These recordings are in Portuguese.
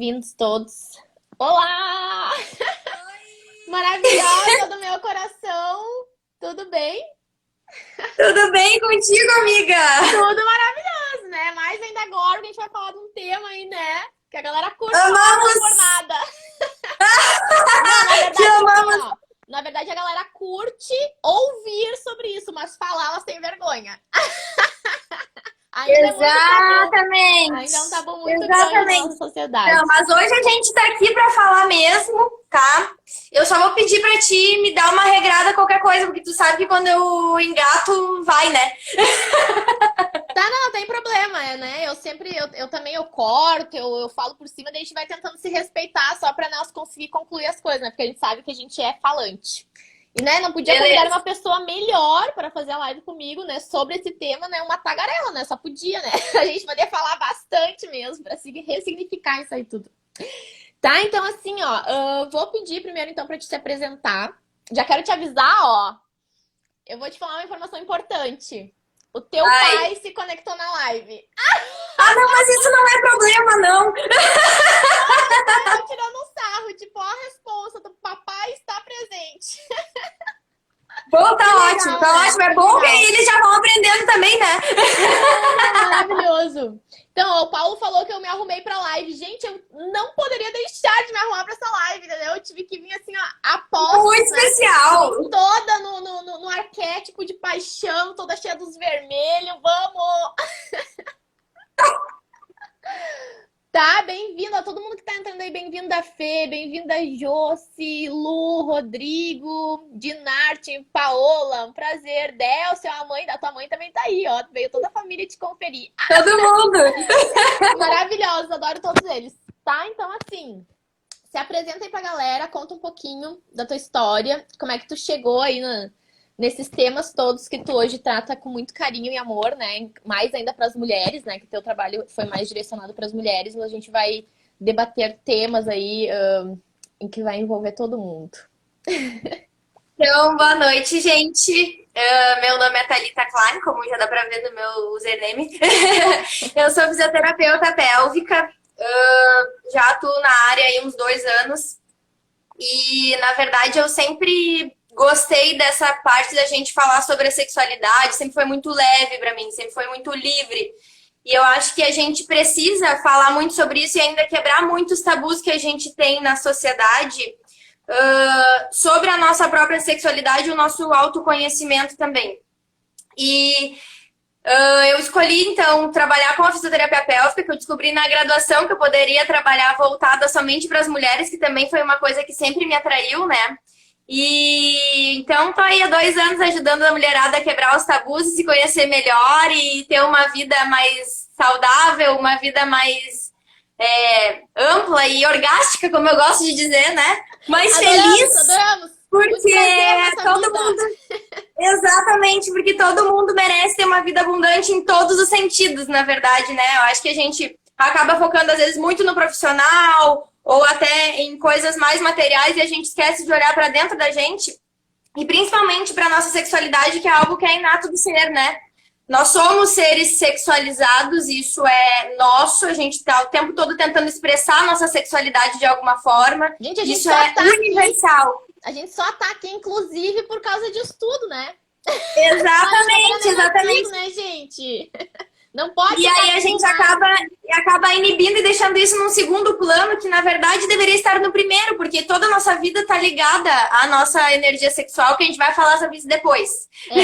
Vindos todos. Olá! Oi! Maravilhosa do meu coração! Tudo bem? Tudo bem contigo, amiga? Tudo maravilhoso, né? Mais ainda agora que a gente vai falar de um tema aí, né? Que a galera curte falar não por Amamos! nada. Não, na Te verdade, assim, amamos! ó. Na verdade, a galera curte ouvir sobre isso, mas falar elas têm vergonha. Ainda é muito tabu. Ainda é um Exatamente! tabu muito grande na nossa Exatamente! sociedade. Não, mas hoje a gente tá aqui pra falar mesmo, tá? Eu só vou pedir pra ti me dar uma regrada qualquer coisa, porque tu sabe que quando eu engato, vai, né? Tá, não tem problema, né? Eu sempre, eu também eu corto, eu falo por cima, daí a gente vai tentando se respeitar só pra nós conseguir concluir as coisas, né? Porque a gente sabe que a gente é falante. E, né, não podia convidar Beleza. uma pessoa melhor pra fazer a live comigo, né? Sobre esse tema, né? Uma tagarela, né? Só podia, né? A gente poderia falar bastante mesmo pra ressignificar isso aí tudo. Tá, então assim, ó, vou pedir primeiro então pra te se apresentar. Já quero te avisar, ó. Eu vou te falar uma informação importante. O teu Vai. pai se conectou na live. Ah, não, mas isso não é problema, não. Eu tirando um sarro, tipo, ó, a responsa do papai está presente. Bom, Que tá ótimo, legal, tá né? ótimo. É Que bom que legal. aí eles já vão aprendendo também, né? É, maravilhoso. Então, ó, o Paulo falou que eu me arrumei pra live. Gente, eu não poderia deixar de me arrumar pra essa live, entendeu? Eu tive que vir assim, ó, a Muito postos, né? especial. Vim toda no arquétipo de paixão, toda cheia dos vermelhos. Vamos! Tá, bem-vindo a todo mundo que tá entrando aí. Bem-vinda, Fê, bem-vinda, Josi, Lu, Rodrigo, Dinarte, Paola. Um prazer. Delcio, a mãe da tua mãe também tá aí, ó. Veio toda a família te conferir. Todo mundo. Maravilhosos, adoro todos eles. Tá, então assim, se apresenta aí pra galera, conta um pouquinho da tua história, como é que tu chegou aí nesses temas todos que tu hoje trata com muito carinho e amor, né? Mais ainda para as mulheres, né? Que teu trabalho foi mais direcionado para as mulheres, mas a gente vai debater temas aí em que vai envolver todo mundo. Então, boa noite, gente. Meu nome é Thalita Klein, como já dá pra ver no meu username. Eu sou fisioterapeuta pélvica, já atuo na área há uns 2 anos. E, na verdade, eu sempre gostei dessa parte da gente falar sobre a sexualidade, sempre foi muito leve pra mim, sempre foi muito livre. E eu acho que a gente precisa falar muito sobre isso e ainda quebrar muitos tabus que a gente tem na sociedade sobre a nossa própria sexualidade e o nosso autoconhecimento também. E eu escolhi, então, trabalhar com a fisioterapia pélvica, que eu descobri na graduação que eu poderia trabalhar voltada somente para as mulheres, que também foi uma coisa que sempre me atraiu, né? E então tô aí há 2 anos ajudando a mulherada a quebrar os tabus e se conhecer melhor e ter uma vida mais saudável, uma vida mais ampla e orgástica, como eu gosto de dizer, né? Mais Adoramos, feliz, adoramos! Muito porque prazer nessa todo vida! mundo. Exatamente, porque todo mundo merece ter uma vida abundante em todos os sentidos, na verdade, né? Eu acho que a gente acaba focando, às vezes, muito no profissional ou até em coisas mais materiais e a gente esquece de olhar para dentro da gente e principalmente para nossa sexualidade, que é algo que é inato do ser, né? Nós somos seres sexualizados, isso é nosso, a gente está o tempo todo tentando expressar a nossa sexualidade de alguma forma, Gente, a gente isso só é tá aqui. universal. A gente só tá aqui, inclusive, por causa disso tudo, né? Senão a gente não estaria Exatamente, nem nascido, exatamente. né, gente? Não pode E estar aí a aqui gente mais. acaba inibindo e deixando isso num segundo plano, que na verdade deveria estar no primeiro, porque toda a nossa vida está ligada à nossa energia sexual, que a gente vai falar sobre isso depois. É.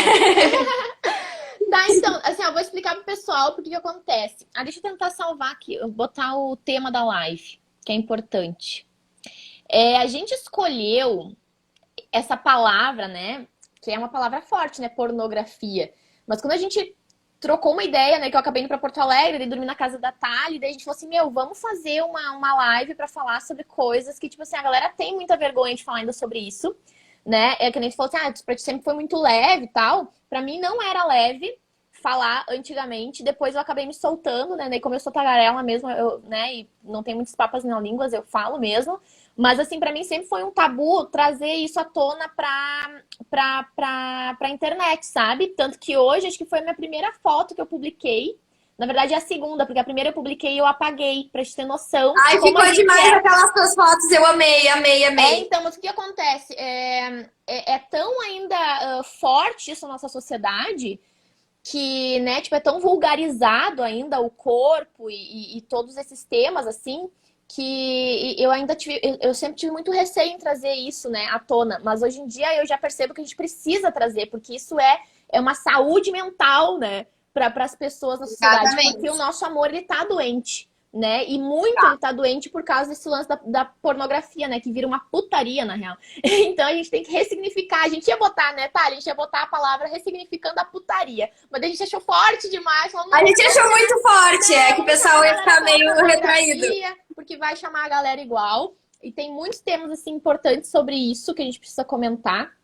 Tá, então, assim, eu vou explicar pro pessoal porque que acontece. Deixa eu tentar salvar aqui, botar o tema da live, que é importante. A gente escolheu essa palavra, né? Que é uma palavra forte, né? Pornografia. Mas quando a gente trocou uma ideia, né? Que eu acabei indo pra Porto Alegre, daí dormi na casa da Thali, daí a gente falou assim, meu, vamos fazer uma live pra falar sobre coisas que, tipo assim, a galera tem muita vergonha de falar ainda sobre isso, né? É que nem a gente falou assim, pra ti sempre foi muito leve e tal. Pra mim não era leve falar antigamente, depois eu acabei me soltando, né? Daí como eu sou tagarela mesmo, eu, né? E não tem muitos papas na língua, eu falo mesmo. Mas, assim, pra mim sempre foi um tabu trazer isso à tona pra internet, sabe? Tanto que hoje, acho que foi a minha primeira foto que eu publiquei Na verdade é a segunda, porque a primeira eu publiquei e eu apaguei, pra gente ter noção de Ai, como a ficou gente demais é. aquelas tuas fotos. Eu amei, amei, amei. Então, mas o que acontece? É tão ainda forte isso na nossa sociedade que, né, tipo, é tão vulgarizado ainda o corpo e todos esses temas, assim, que eu ainda tive, eu sempre tive muito receio em trazer isso, né, à tona. Mas hoje em dia eu já percebo que a gente precisa trazer, porque isso é uma saúde mental, né, para as pessoas na sociedade, porque o Exatamente. nosso amor, ele tá doente. Né? E muito Tá. ele tá doente por causa desse lance da pornografia, né? Que vira uma putaria, na real. Então a gente tem que ressignificar. A gente ia botar, né, tá? A gente ia botar a palavra ressignificando a putaria. Mas a gente achou forte demais. Falou, A não, gente achou muito forte, é que o vamos chamar pessoal a ia galera ficar pela meio retraído. pornografia, porque vai chamar a galera igual. E tem muitos temas, assim, importantes sobre isso que a gente precisa comentar.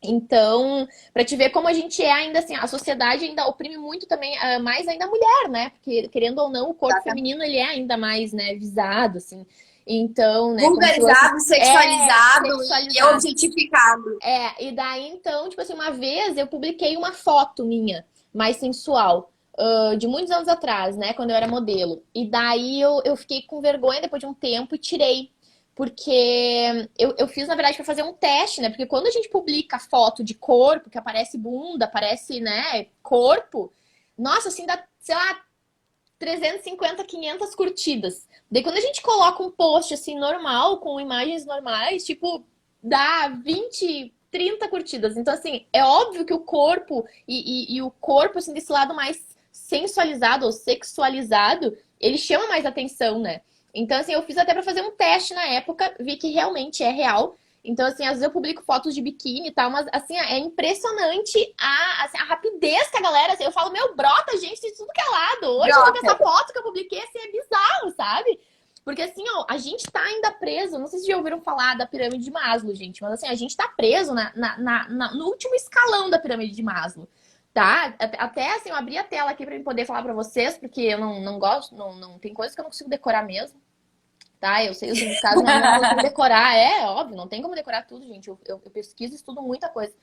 Então, para te ver como a gente é ainda assim, a sociedade ainda oprime muito também, mais ainda a mulher, né? Porque, querendo ou não, o corpo Exatamente. feminino, ele é ainda mais, né, visado, assim. Então, né, como se fosse Vulgarizado, sexualizado e sexualizado. objetificado. E daí, então, tipo assim, uma vez eu publiquei uma foto minha, mais sensual, de muitos anos atrás, né, quando eu era modelo. E daí eu fiquei com vergonha depois de um tempo e tirei. Porque eu fiz, na verdade, para fazer um teste, né? Porque quando a gente publica foto de corpo, que aparece bunda, aparece, né, corpo, nossa, assim, dá, sei lá, 350, 500 curtidas. Daí quando a gente coloca um post assim normal, com imagens normais, tipo, dá 20, 30 curtidas. Então, assim, é óbvio que o corpo e o corpo, assim, desse lado mais sensualizado ou sexualizado, ele chama mais atenção, né? Então, assim, eu fiz até pra fazer um teste na época, vi que realmente é real. Então, assim, às vezes eu publico fotos de biquíni e tal, mas, assim, é impressionante a rapidez que a galera, assim, eu falo, meu, brota gente de tudo que é lado. Hoje eu vi essa Brota. foto que eu publiquei, assim, é bizarro, sabe? Porque, assim, ó, a gente tá ainda preso, não sei se já ouviram falar da pirâmide de Maslow, gente, mas, assim, a gente tá preso no último escalão da pirâmide de Maslow. Tá? Até assim, eu abri a tela aqui pra eu poder falar pra vocês, porque eu não gosto, não tem coisas que eu não consigo decorar mesmo. Tá, eu sei os significados, mas não consigo decorar. É óbvio, não tem como decorar tudo, gente. Eu pesquiso e estudo muita coisa.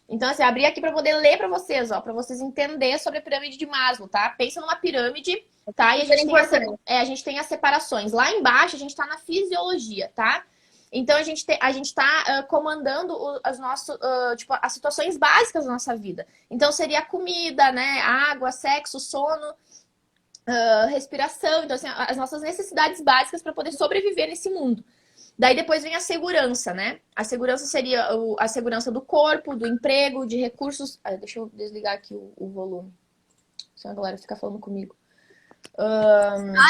Então, assim, abri aqui para poder ler para vocês, ó, para vocês entenderem sobre a pirâmide de Maslow, tá? Pensa numa pirâmide, tá? E Super importante. a gente tem as separações. Lá embaixo, a gente está na fisiologia, tá? Então, a gente tá comandando as nossas, tipo, as situações básicas da nossa vida. Então, seria a comida, né? Água, sexo, sono, respiração, então assim, as nossas necessidades básicas para poder sobreviver nesse mundo. Daí depois vem a segurança, né? A segurança seria a segurança do corpo, do emprego, de recursos. Deixa eu desligar aqui o volume, senão a galera fica falando comigo.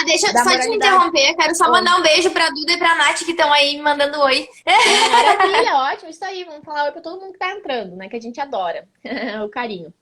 Deixa Da só te moralidade. interromper. Quero só Oi. mandar um beijo pra Duda e pra Nath que estão aí me mandando oi. Maravilha, ótimo, isso aí. Vamos falar oi para todo mundo que tá entrando, né? Que a gente adora o carinho.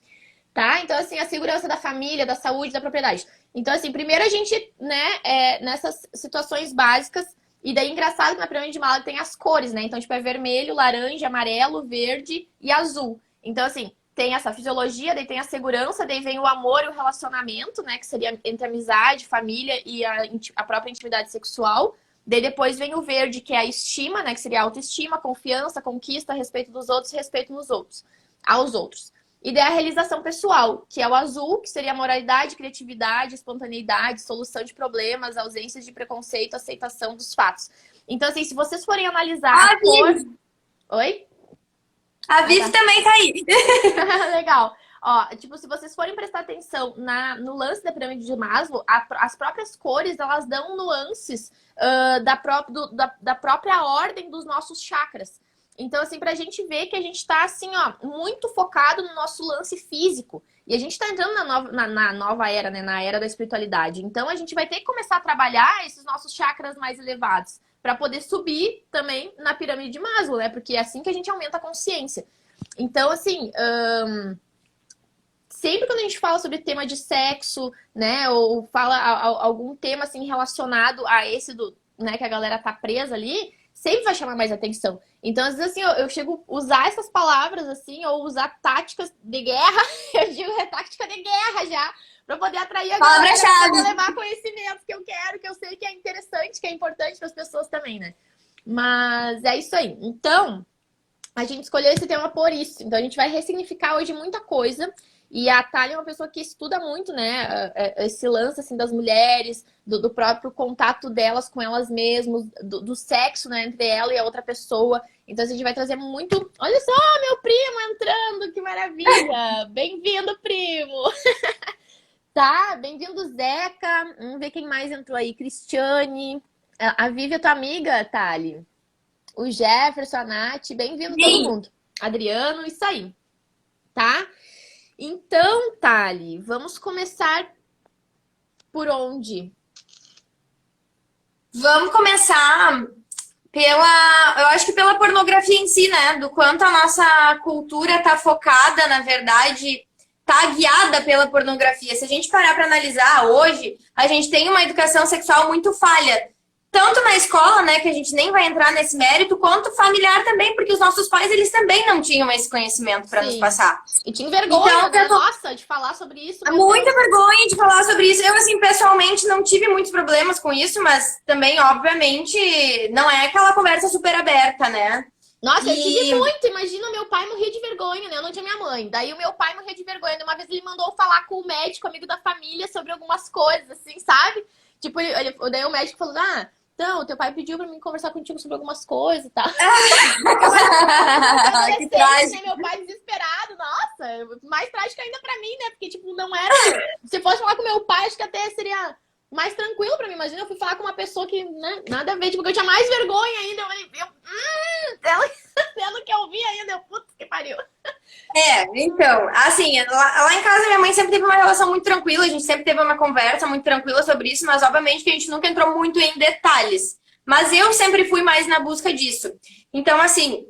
Tá? Então, assim, a segurança da família, da saúde, da propriedade. Então, assim, primeiro a gente, né, nessas situações básicas, e daí engraçado que na pirâmide de Maslow tem as cores, né? Então, tipo, é vermelho, laranja, amarelo, verde e azul. Então, assim, tem essa fisiologia, daí tem a segurança, daí vem o amor e o relacionamento, né? Que seria entre amizade, família e a própria intimidade sexual. Daí depois vem o verde, que é a estima, né? Que seria a autoestima, confiança, conquista, respeito dos outros, respeito nos outros, aos outros. E daí a realização pessoal, que é o azul, que seria a moralidade, criatividade, espontaneidade, solução de problemas, ausência de preconceito, aceitação dos fatos. Então, assim, se vocês forem analisar Ah, a cor... Vivi. Oi? A Ah, Vivi tá. também tá aí. Legal. Ó, tipo, se vocês forem prestar atenção no lance da pirâmide de Maslow, as próprias cores, elas dão nuances da própria ordem dos nossos chakras. Então, assim, pra gente ver que a gente tá, assim, ó, muito focado no nosso lance físico. E a gente tá entrando na nova era, né? Na era da espiritualidade. Então, a gente vai ter que começar a trabalhar esses nossos chakras mais elevados para poder subir também na pirâmide de Maslow, né? Porque é assim que a gente aumenta a consciência. Então, assim, sempre quando a gente fala sobre tema de sexo, né, ou fala algum tema assim relacionado a esse né, que a galera tá presa ali, sempre vai chamar mais atenção. Então, às vezes assim, eu chego a usar essas palavras assim, ou usar táticas de guerra, eu digo tática de guerra já, para poder atrair a galera, para poder Palavra-chave. levar conhecimentos que eu quero, que eu sei que é interessante, que é importante para as pessoas também, né? Mas é isso aí. Então, a gente escolheu esse tema por isso. Então, a gente vai ressignificar hoje muita coisa. E a Thalia é uma pessoa que estuda muito, né? Esse lance, assim, das mulheres, do próprio contato delas com elas mesmas, do sexo, né? Entre ela e a outra pessoa. Então, assim, a gente vai trazer muito... Olha só, meu primo entrando, que maravilha! Bem-vindo, primo! Tá, bem-vindo, Zeca. Vamos ver quem mais entrou aí. Cristiane. A Vivi é tua amiga, Thali. O Jefferson, a Nath. Bem-vindo todo Sim. mundo. Adriano, isso aí. Tá? Então, Thali, vamos começar por onde? Vamos começar eu acho que pela pornografia em si, né? Do quanto a nossa cultura tá focada, na verdade, tá guiada pela pornografia. Se a gente parar para analisar hoje, a gente tem uma educação sexual muito falha. Tanto na escola, né, que a gente nem vai entrar nesse mérito, quanto familiar também, porque os nossos pais, eles também não tinham esse conhecimento para nos passar. E tinha vergonha, então, né? Nossa, de falar sobre isso. Muita vergonha de falar sobre isso. Eu, assim, pessoalmente não tive muitos problemas com isso, mas também, obviamente, não é aquela conversa super aberta, né? Nossa, eu tive muito. Imagina, meu pai morria de vergonha, né? Eu não tinha minha mãe. Daí o meu pai morria de vergonha. Uma vez ele mandou falar com o médico, amigo da família, sobre algumas coisas, assim, sabe? Tipo, daí o médico falou, então, teu pai pediu pra mim conversar contigo sobre algumas coisas e tal. Que trágico. Né? Meu pai desesperado, nossa, mais trágico ainda pra mim, né? Porque, tipo, não era... Se fosse falar com meu pai, acho que até seria mais tranquilo pra mim. Imagina, eu fui falar com uma pessoa que, né, nada a ver, tipo, eu tinha mais vergonha ainda. Ela não quer ouvir ainda, putz, que pariu. Então, assim, lá em casa minha mãe sempre teve uma relação muito tranquila, a gente sempre teve uma conversa muito tranquila sobre isso, mas obviamente que a gente nunca entrou muito em detalhes. Mas eu sempre fui mais na busca disso. Então, assim,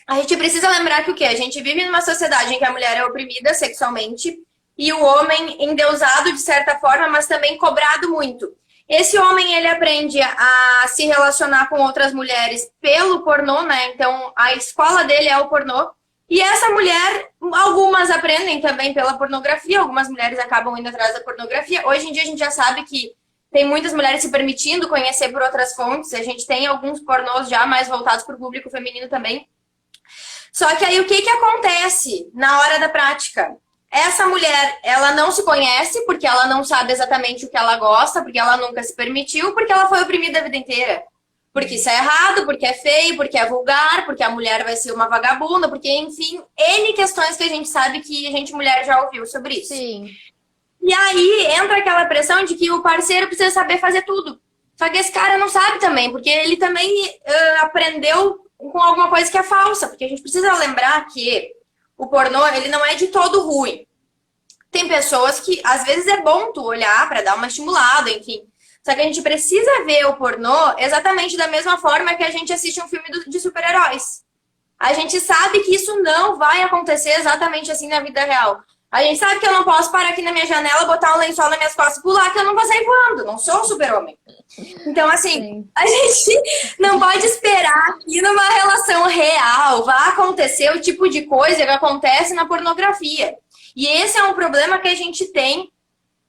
a gente precisa lembrar que o quê? A gente vive numa sociedade em que a mulher é oprimida sexualmente e o homem endeusado de certa forma, mas também cobrado muito. Esse homem, ele aprende a se relacionar com outras mulheres pelo pornô, né? Então, a escola dele é o pornô. E essa mulher, algumas aprendem também pela pornografia, algumas mulheres acabam indo atrás da pornografia. Hoje em dia a gente já sabe que tem muitas mulheres se permitindo conhecer por outras fontes. A gente tem alguns pornôs já mais voltados para o público feminino também. Só que aí o que acontece na hora da prática? Essa mulher, ela não se conhece porque ela não sabe exatamente o que ela gosta, porque ela nunca se permitiu, porque ela foi oprimida a vida inteira. Porque isso é errado, porque é feio, porque é vulgar, porque a mulher vai ser uma vagabunda, porque, enfim, N questões que a gente sabe que a gente, mulher, já ouviu sobre isso. Sim. E aí entra aquela pressão de que o parceiro precisa saber fazer tudo. Só que esse cara não sabe também, porque ele também aprendeu com alguma coisa que é falsa. Porque a gente precisa lembrar que o pornô, ele não é de todo ruim. Tem pessoas que, às vezes, é bom tu olhar para dar uma estimulada, enfim. Só que a gente precisa ver o pornô exatamente da mesma forma que a gente assiste um filme de super-heróis. A gente sabe que isso não vai acontecer exatamente assim na vida real. A gente sabe que eu não posso parar aqui na minha janela, botar um lençol nas minhas costas e pular, que eu não vou sair voando. Não sou um super-homem. Então, assim, a gente não pode esperar que numa relação real vá acontecer o tipo de coisa que acontece na pornografia. E esse é um problema que a gente tem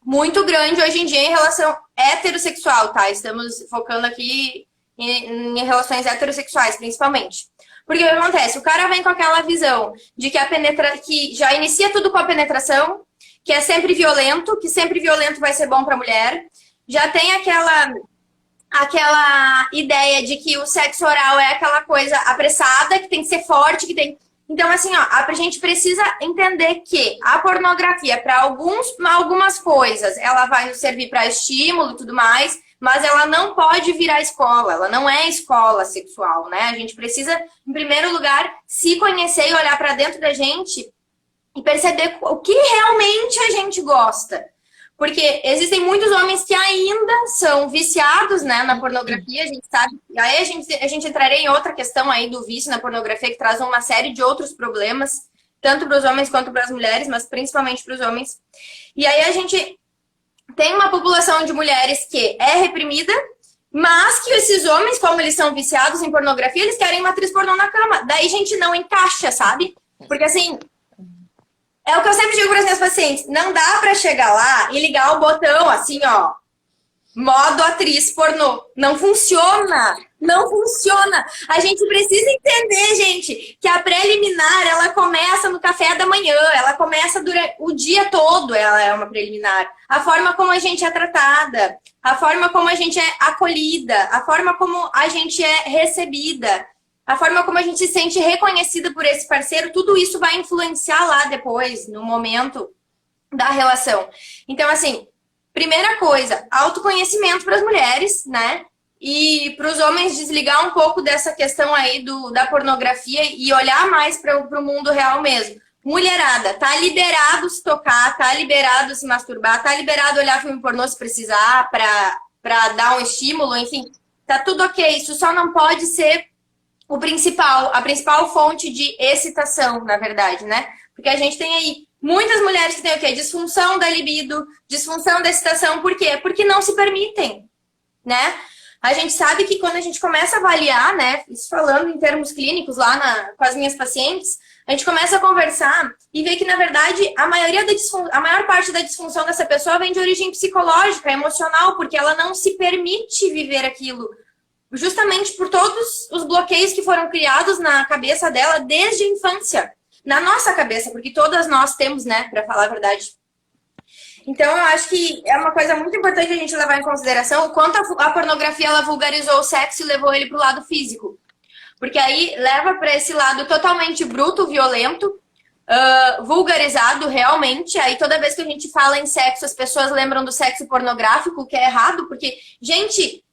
muito grande hoje em dia em relação heterossexual, tá? Estamos focando aqui em relações heterossexuais, principalmente. Porque o que acontece? O cara vem com aquela visão de que que já inicia tudo com a penetração, que é sempre violento, que sempre violento vai ser bom pra mulher. Já tem aquela ideia de que o sexo oral é aquela coisa apressada, que tem que ser forte, que tem... Então, assim, ó, a gente precisa entender que a pornografia, para algumas coisas, ela vai nos servir para estímulo e tudo mais, mas ela não pode virar escola, ela não é escola sexual, né? A gente precisa, em primeiro lugar, se conhecer e olhar para dentro da gente e perceber o que realmente a gente gosta. Porque existem muitos homens que ainda são viciados, né, na pornografia, a gente sabe. Aí a gente entraria em outra questão aí do vício na pornografia, que traz uma série de outros problemas, tanto para os homens quanto para as mulheres, mas principalmente para os homens. E aí a gente tem uma população de mulheres que é reprimida, mas que esses homens, como eles são viciados em pornografia, eles querem uma atriz pornô na cama. Daí a gente não encaixa, sabe? Porque assim... É o que eu sempre digo para as minhas pacientes. Não dá para chegar lá e ligar o botão assim, ó. modo atriz pornô. Não funciona! Não funciona! A gente precisa entender, gente, que a preliminar, ela começa no café da manhã, ela começa durante o dia todo, ela é uma preliminar. A forma como a gente é tratada, a forma como a gente é acolhida, a forma como a gente é recebida, a forma como a gente se sente reconhecida por esse parceiro, tudo isso vai influenciar lá depois, no momento da relação. Então, assim, primeira coisa, autoconhecimento para as mulheres, né? E para os homens desligar um pouco dessa questão aí da pornografia e olhar mais para o mundo real mesmo. Mulherada, tá liberado se tocar, tá liberado se masturbar, tá liberado olhar filme pornô se precisar para dar um estímulo, enfim, tá tudo ok. Isso só não pode ser a principal fonte de excitação, na verdade, né? Porque a gente tem aí muitas mulheres que têm o quê? Disfunção da libido, disfunção da excitação, por quê? Porque não se permitem, né? A gente sabe que quando a gente começa a avaliar, né, isso falando em termos clínicos lá com as minhas pacientes, a gente começa a conversar e vê que, na verdade, a maior parte da disfunção dessa pessoa vem de origem psicológica, emocional, porque ela não se permite viver aquilo, justamente por todos os bloqueios que foram criados na cabeça dela desde a infância. Na nossa cabeça, porque todas nós temos, né, para falar a verdade. Então, eu acho que é uma coisa muito importante a gente levar em consideração o quanto a pornografia ela vulgarizou o sexo e levou ele para o lado físico. Porque aí leva para esse lado totalmente bruto, violento, vulgarizado realmente. Aí toda vez que a gente fala em sexo, as pessoas lembram do sexo pornográfico, que é errado, porque, gente,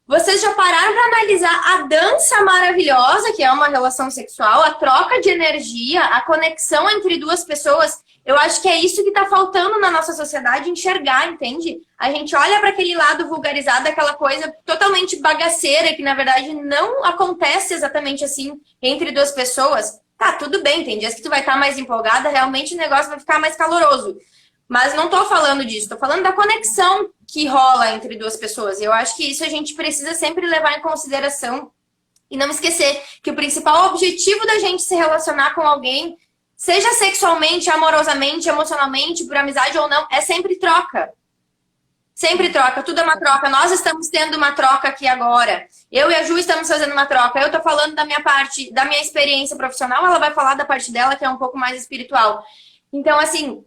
vocês já pararam para analisar a dança maravilhosa, que é uma relação sexual, a troca de energia, a conexão entre duas pessoas? Eu acho que é isso que está faltando na nossa sociedade enxergar, entende? A gente olha para aquele lado vulgarizado, aquela coisa totalmente bagaceira, que na verdade não acontece exatamente assim entre duas pessoas. Tá, tudo bem, tem dias que tu vai estar mais empolgada, realmente o negócio vai ficar mais caloroso. Mas não tô falando disso, tô falando da conexão que rola entre duas pessoas. Eu acho que isso a gente precisa sempre levar em consideração e não esquecer que o principal objetivo da gente se relacionar com alguém, seja sexualmente, amorosamente, emocionalmente, por amizade ou não, é sempre troca. Sempre troca, tudo é uma troca. Nós estamos tendo uma troca aqui agora. Eu e a Ju estamos fazendo uma troca. Eu tô falando da minha parte, da minha experiência profissional, ela vai falar da parte dela, que é um pouco mais espiritual. Então, assim,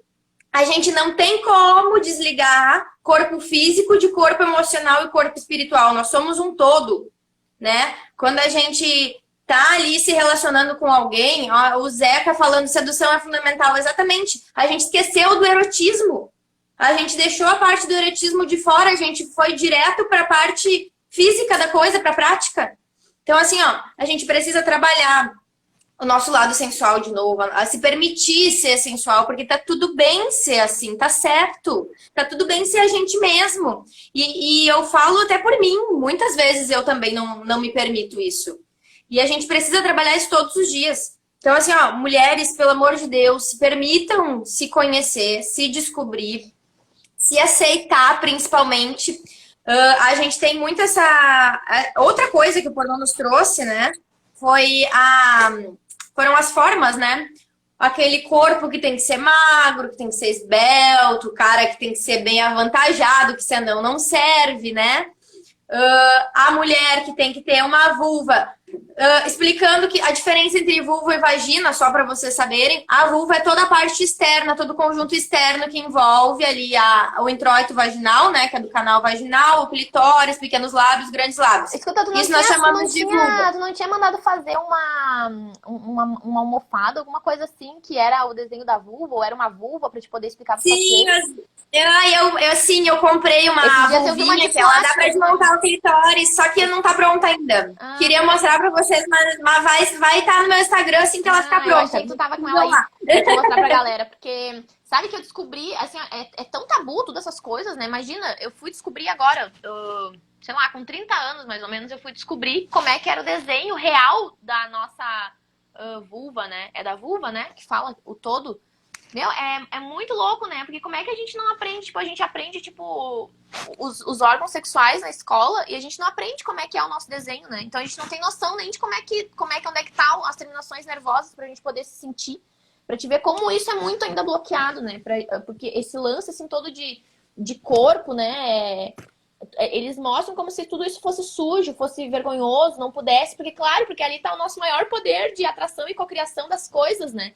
a gente não tem como desligar corpo físico de corpo emocional e corpo espiritual. Nós somos um todo, né? Quando a gente tá ali se relacionando com alguém, ó, o Zeca falando sedução é fundamental, exatamente. A gente esqueceu do erotismo. A gente deixou a parte do erotismo de fora, a gente foi direto para a parte física da coisa, para a prática. Então, assim, ó, a gente precisa trabalhar o nosso lado sensual de novo, a se permitir ser sensual, porque tá tudo bem ser assim, tá certo. Tá tudo bem ser a gente mesmo. E eu falo até por mim, muitas vezes eu também não me permito isso. E a gente precisa trabalhar isso todos os dias. Então, assim, ó, mulheres, pelo amor de Deus, se permitam se conhecer, se descobrir, se aceitar, principalmente. A gente tem muito essa... Outra coisa que o pornô nos trouxe, né? Foram as formas, né? Aquele corpo que tem que ser magro, que tem que ser esbelto, o cara que tem que ser bem avantajado, que senão não serve, né? A mulher que tem que ter uma vulva. Explicando que a diferença entre vulva e vagina, só para vocês saberem, a vulva é toda a parte externa, todo o conjunto externo que envolve ali o introito vaginal, né, que é do canal vaginal, o clitóris, pequenos lábios, grandes lábios. Escuta, Isso nós chamamos de vulva. Tu não tinha mandado fazer uma almofada, alguma coisa assim, que era o desenho da vulva, ou era uma vulva, pra te poder explicar pro paciente? Sim, eu comprei uma vulvinha que ela dá pra desmontar o clitóris, só que não tá pronta ainda. Queria mostrar pra vocês, mas vai estar no meu Instagram assim que ela ficar pronta. Eu achei que tu tava com ela aí, pra mostrar pra galera, porque sabe que eu descobri, assim, é tão tabu todas essas coisas, né? Imagina, eu fui descobrir agora, sei lá, com 30 anos mais ou menos, eu fui descobrir como é que era o desenho real da nossa vulva, né? É da vulva, né? Que fala o todo. Meu, é muito louco, né? Porque como é que a gente não aprende? Tipo, a gente aprende, tipo, os órgãos sexuais na escola e a gente não aprende como é que é o nosso desenho, né? Então a gente não tem noção nem de onde é que tá as terminações nervosas pra gente poder se sentir. Pra te ver como isso é muito ainda bloqueado, né? Porque esse lance, assim, todo de corpo, né? eles mostram como se tudo isso fosse sujo, fosse vergonhoso, não pudesse, porque, claro, porque ali tá o nosso maior poder de atração e cocriação das coisas, né?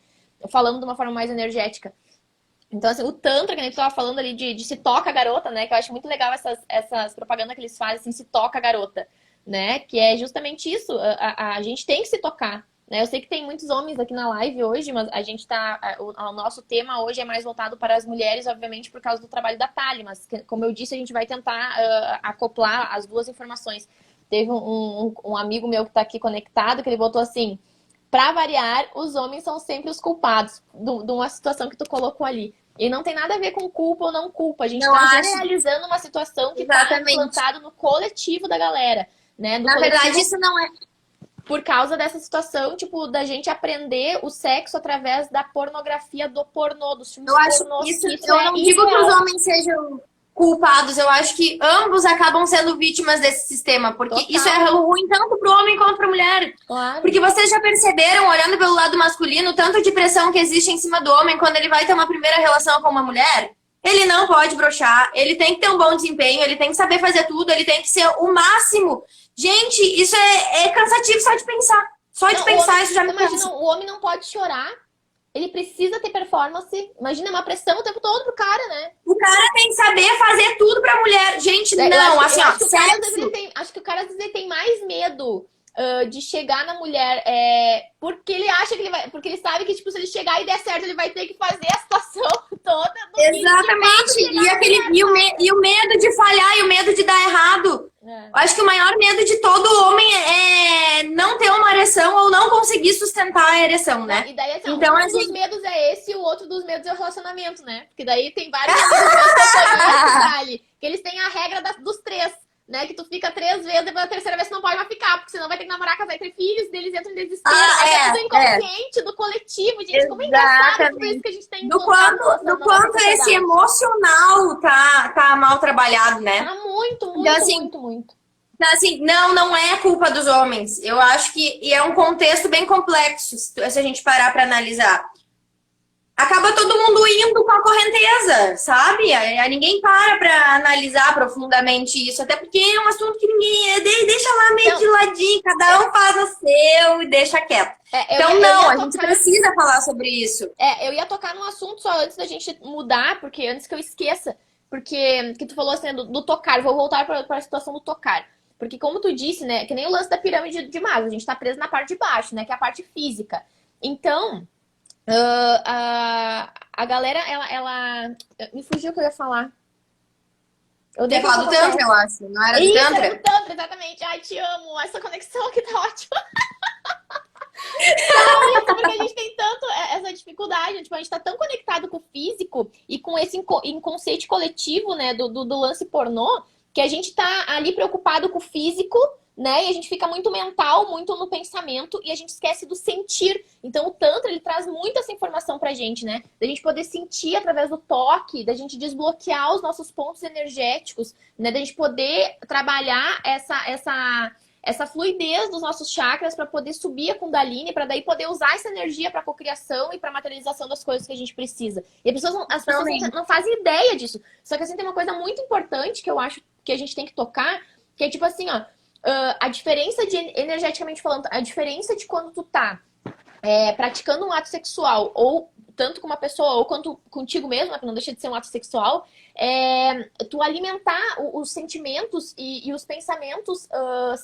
Falando de uma forma mais energética. Então, assim, o Tantra, que a gente tava falando ali de se toca garota, né? Que eu acho muito legal essas propagandas que eles fazem, assim, se toca garota, né? Que é justamente isso, a gente tem que se tocar, né? Eu sei que tem muitos homens aqui na live hoje, mas a gente tá... O nosso tema hoje é mais voltado para as mulheres, obviamente, por causa do trabalho da Thalia, mas, como eu disse, a gente vai tentar acoplar as duas informações. Teve um amigo meu que tá aqui conectado, que ele botou assim: pra variar, os homens são sempre os culpados de uma situação que tu colocou ali. E não tem nada a ver com culpa ou não culpa. A gente está generalizando uma situação que está implantada no coletivo da galera, né? Na verdade, isso não é... Por causa dessa situação, tipo, da gente aprender o sexo através da pornografia do pornô, dos filmes pornô. Eu não digo que os homens sejam culpados, eu acho que ambos acabam sendo vítimas desse sistema, porque isso é ruim tanto pro homem quanto pra mulher. Claro. Porque vocês já perceberam, olhando pelo lado masculino, tanto de pressão que existe em cima do homem quando ele vai ter uma primeira relação com uma mulher? Ele não pode broxar, ele tem que ter um bom desempenho, ele tem que saber fazer tudo, ele tem que ser o máximo. Gente, isso é cansativo só de pensar. Só de pensar, isso já me cansa. O homem não pode chorar. Ele precisa ter performance. Imagina, uma pressão o tempo todo pro cara, né? O cara tem que saber fazer tudo pra mulher. Gente, não, assim, ó, acho que o cara, às vezes, ele tem mais medo de chegar na mulher, porque ele acha que ele vai... Porque ele sabe que, tipo, se ele chegar e der certo, ele vai ter que fazer a situação toda. Exatamente. E o medo de falhar e o medo de dar errado. Eu acho que o maior medo de todo homem é não ter uma ereção ou não conseguir sustentar a ereção, né? E daí, assim, então, um dos medos é esse e o outro dos medos é o relacionamento, né? Porque daí tem vários amigos que eles têm a regra dos 3, né? Que tu fica 3 vezes, depois da terceira vez tu não pode mais ficar, porque senão vai ter que namorar, casar e ter filhos, deles entram em desespero. É tudo inconsciente do coletivo, gente. Como é engraçado tudo isso que a gente tem. Do quanto esse emocional tá mal trabalhado, né? Muito. Então, assim, não é culpa dos homens. Eu acho que é um contexto bem complexo, se a gente parar pra analisar. Acaba todo mundo indo com a correnteza, sabe? Ninguém pra analisar profundamente isso. Até porque é um assunto que ninguém... Deixa lá meio de ladinho, cada um faz o seu e deixa quieto. A gente precisa falar sobre isso. Eu ia tocar num assunto só antes da gente mudar, porque antes que eu esqueça. Porque que tu falou assim, do tocar. Vou voltar para a situação do tocar. Porque como tu disse, né? Que nem o lance da pirâmide de Maslow. A gente tá preso na parte de baixo, né? Que é a parte física. Então... a galera, ela... Me fugiu o que eu ia falar. Eu ia falar do Tantra, eu acho. Não era do Tantra? Era do Tantra, exatamente. Ai, te amo. Essa conexão aqui tá ótima. Não, isso, porque a gente tem tanto essa dificuldade. Tipo, a gente tá tão conectado com o físico e com esse inconsciente coletivo, né? Do lance pornô, que a gente tá ali preocupado com o físico, né? E a gente fica muito mental, muito no pensamento, e a gente esquece do sentir. Então o Tantra, ele traz muito essa informação pra gente, né? Da gente poder sentir através do toque, da gente desbloquear os nossos pontos energéticos, né? Da gente poder trabalhar essa fluidez dos nossos chakras para poder subir a Kundalini, para daí poder usar essa energia para cocriação e para materialização das coisas que a gente precisa. E as pessoas não fazem ideia disso. Só que assim, tem uma coisa muito importante que eu acho que a gente tem que tocar, que é tipo assim, ó, a diferença energeticamente falando, a diferença de quando tu tá praticando um ato sexual, ou tanto com uma pessoa, ou quanto contigo mesmo, né, que não deixa de ser um ato sexual, tu alimentar os sentimentos e os pensamentos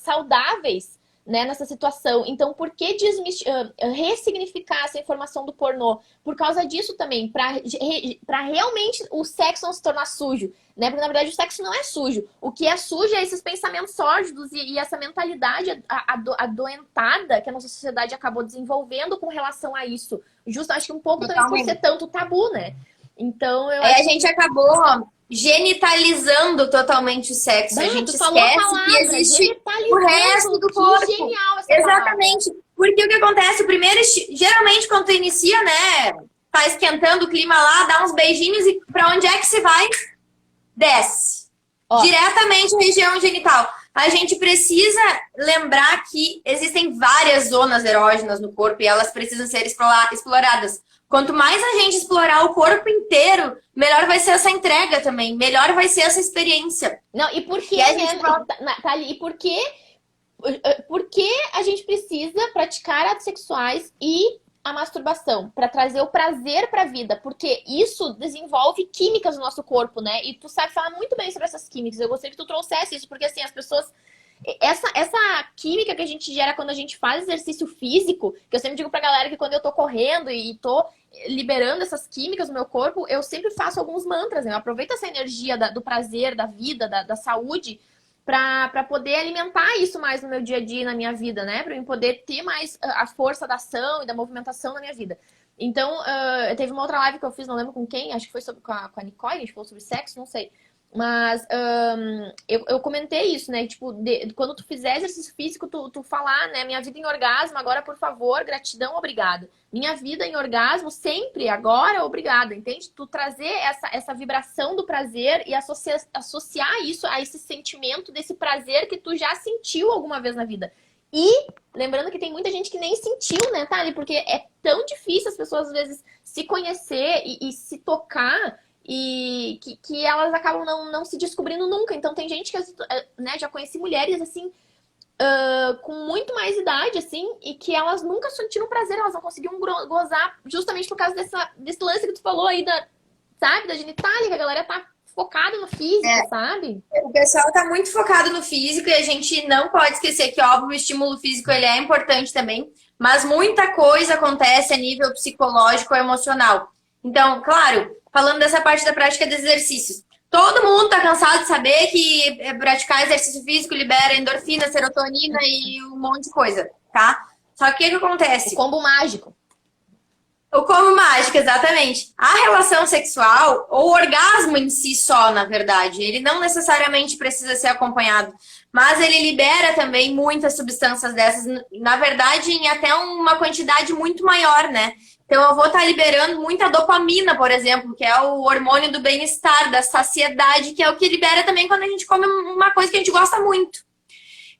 saudáveis, né, nessa situação. Então, por que ressignificar essa informação do pornô? Por causa disso também, para realmente o sexo não se tornar sujo, né? Porque, na verdade, o sexo não é sujo. O que é sujo é esses pensamentos sórdidos e essa mentalidade adoentada que a nossa sociedade acabou desenvolvendo com relação a isso. Justo, acho que um pouco também por ser tanto tabu, né? Então, a gente acabou genitalizando totalmente o sexo. A gente esquece que existe o resto do corpo. Genial essa Exatamente. Palavra. Porque o que acontece? O primeiro, geralmente, quando tu inicia, né? Tá esquentando o clima lá, dá uns beijinhos e pra onde é que se vai? Desce. Diretamente na região genital. A gente precisa lembrar que existem várias zonas erógenas no corpo e elas precisam ser exploradas. Quanto mais a gente explorar o corpo inteiro, melhor vai ser essa entrega também, melhor vai ser essa experiência. Não, e por que, E a gente né, volta- tá ali, e por que a gente precisa praticar atos sexuais e a masturbação? Para trazer o prazer para a vida, porque isso desenvolve químicas no nosso corpo, né? E tu sabe falar muito bem sobre essas químicas. Eu gostaria que tu trouxesse isso, porque assim, as pessoas essa química que a gente gera quando a gente faz exercício físico, que eu sempre digo pra galera que quando eu tô correndo e tô liberando essas químicas no meu corpo, eu sempre faço alguns mantras, né? Eu aproveito essa energia do prazer, da vida, da saúde, pra poder alimentar isso mais no meu dia a dia e na minha vida, né? Pra eu poder ter mais a força da ação e da movimentação na minha vida. Então, teve uma outra live que eu fiz, não lembro com quem, acho que foi com a Nicole, a gente falou sobre sexo, não sei. Mas eu comentei isso, né? Tipo, quando tu fizer exercício físico, tu falar, né? Minha vida em orgasmo, agora, por favor, gratidão, obrigada. Minha vida em orgasmo, sempre, agora, obrigada. Entende? Tu trazer essa vibração do prazer e associar isso a esse sentimento desse prazer que tu já sentiu alguma vez na vida. E lembrando que tem muita gente que nem sentiu, né, Thali? Porque é tão difícil as pessoas, às vezes, se conhecer e se tocar e que elas acabam não se descobrindo nunca. Então tem gente que, né, já conheci mulheres assim, com muito mais idade, assim, e que elas nunca sentiram prazer, elas não conseguiam gozar justamente por causa desse lance que tu falou aí, sabe, da genitália, que a galera tá focada no físico, sabe? O pessoal tá muito focado no físico e a gente não pode esquecer que, óbvio, o estímulo físico ele é importante também, mas muita coisa acontece a nível psicológico e emocional. Então, claro, falando dessa parte da prática dos exercícios, todo mundo tá cansado de saber que praticar exercício físico libera endorfina, serotonina e um monte de coisa, tá? Só que o que acontece? O combo mágico. O como mágico, exatamente. A relação sexual, ou o orgasmo em si só, na verdade, ele não necessariamente precisa ser acompanhado, mas ele libera também muitas substâncias dessas, na verdade, em até uma quantidade muito maior, né? Então eu vou estar liberando muita dopamina, por exemplo, que é o hormônio do bem-estar, da saciedade, que é o que libera também quando a gente come uma coisa que a gente gosta muito.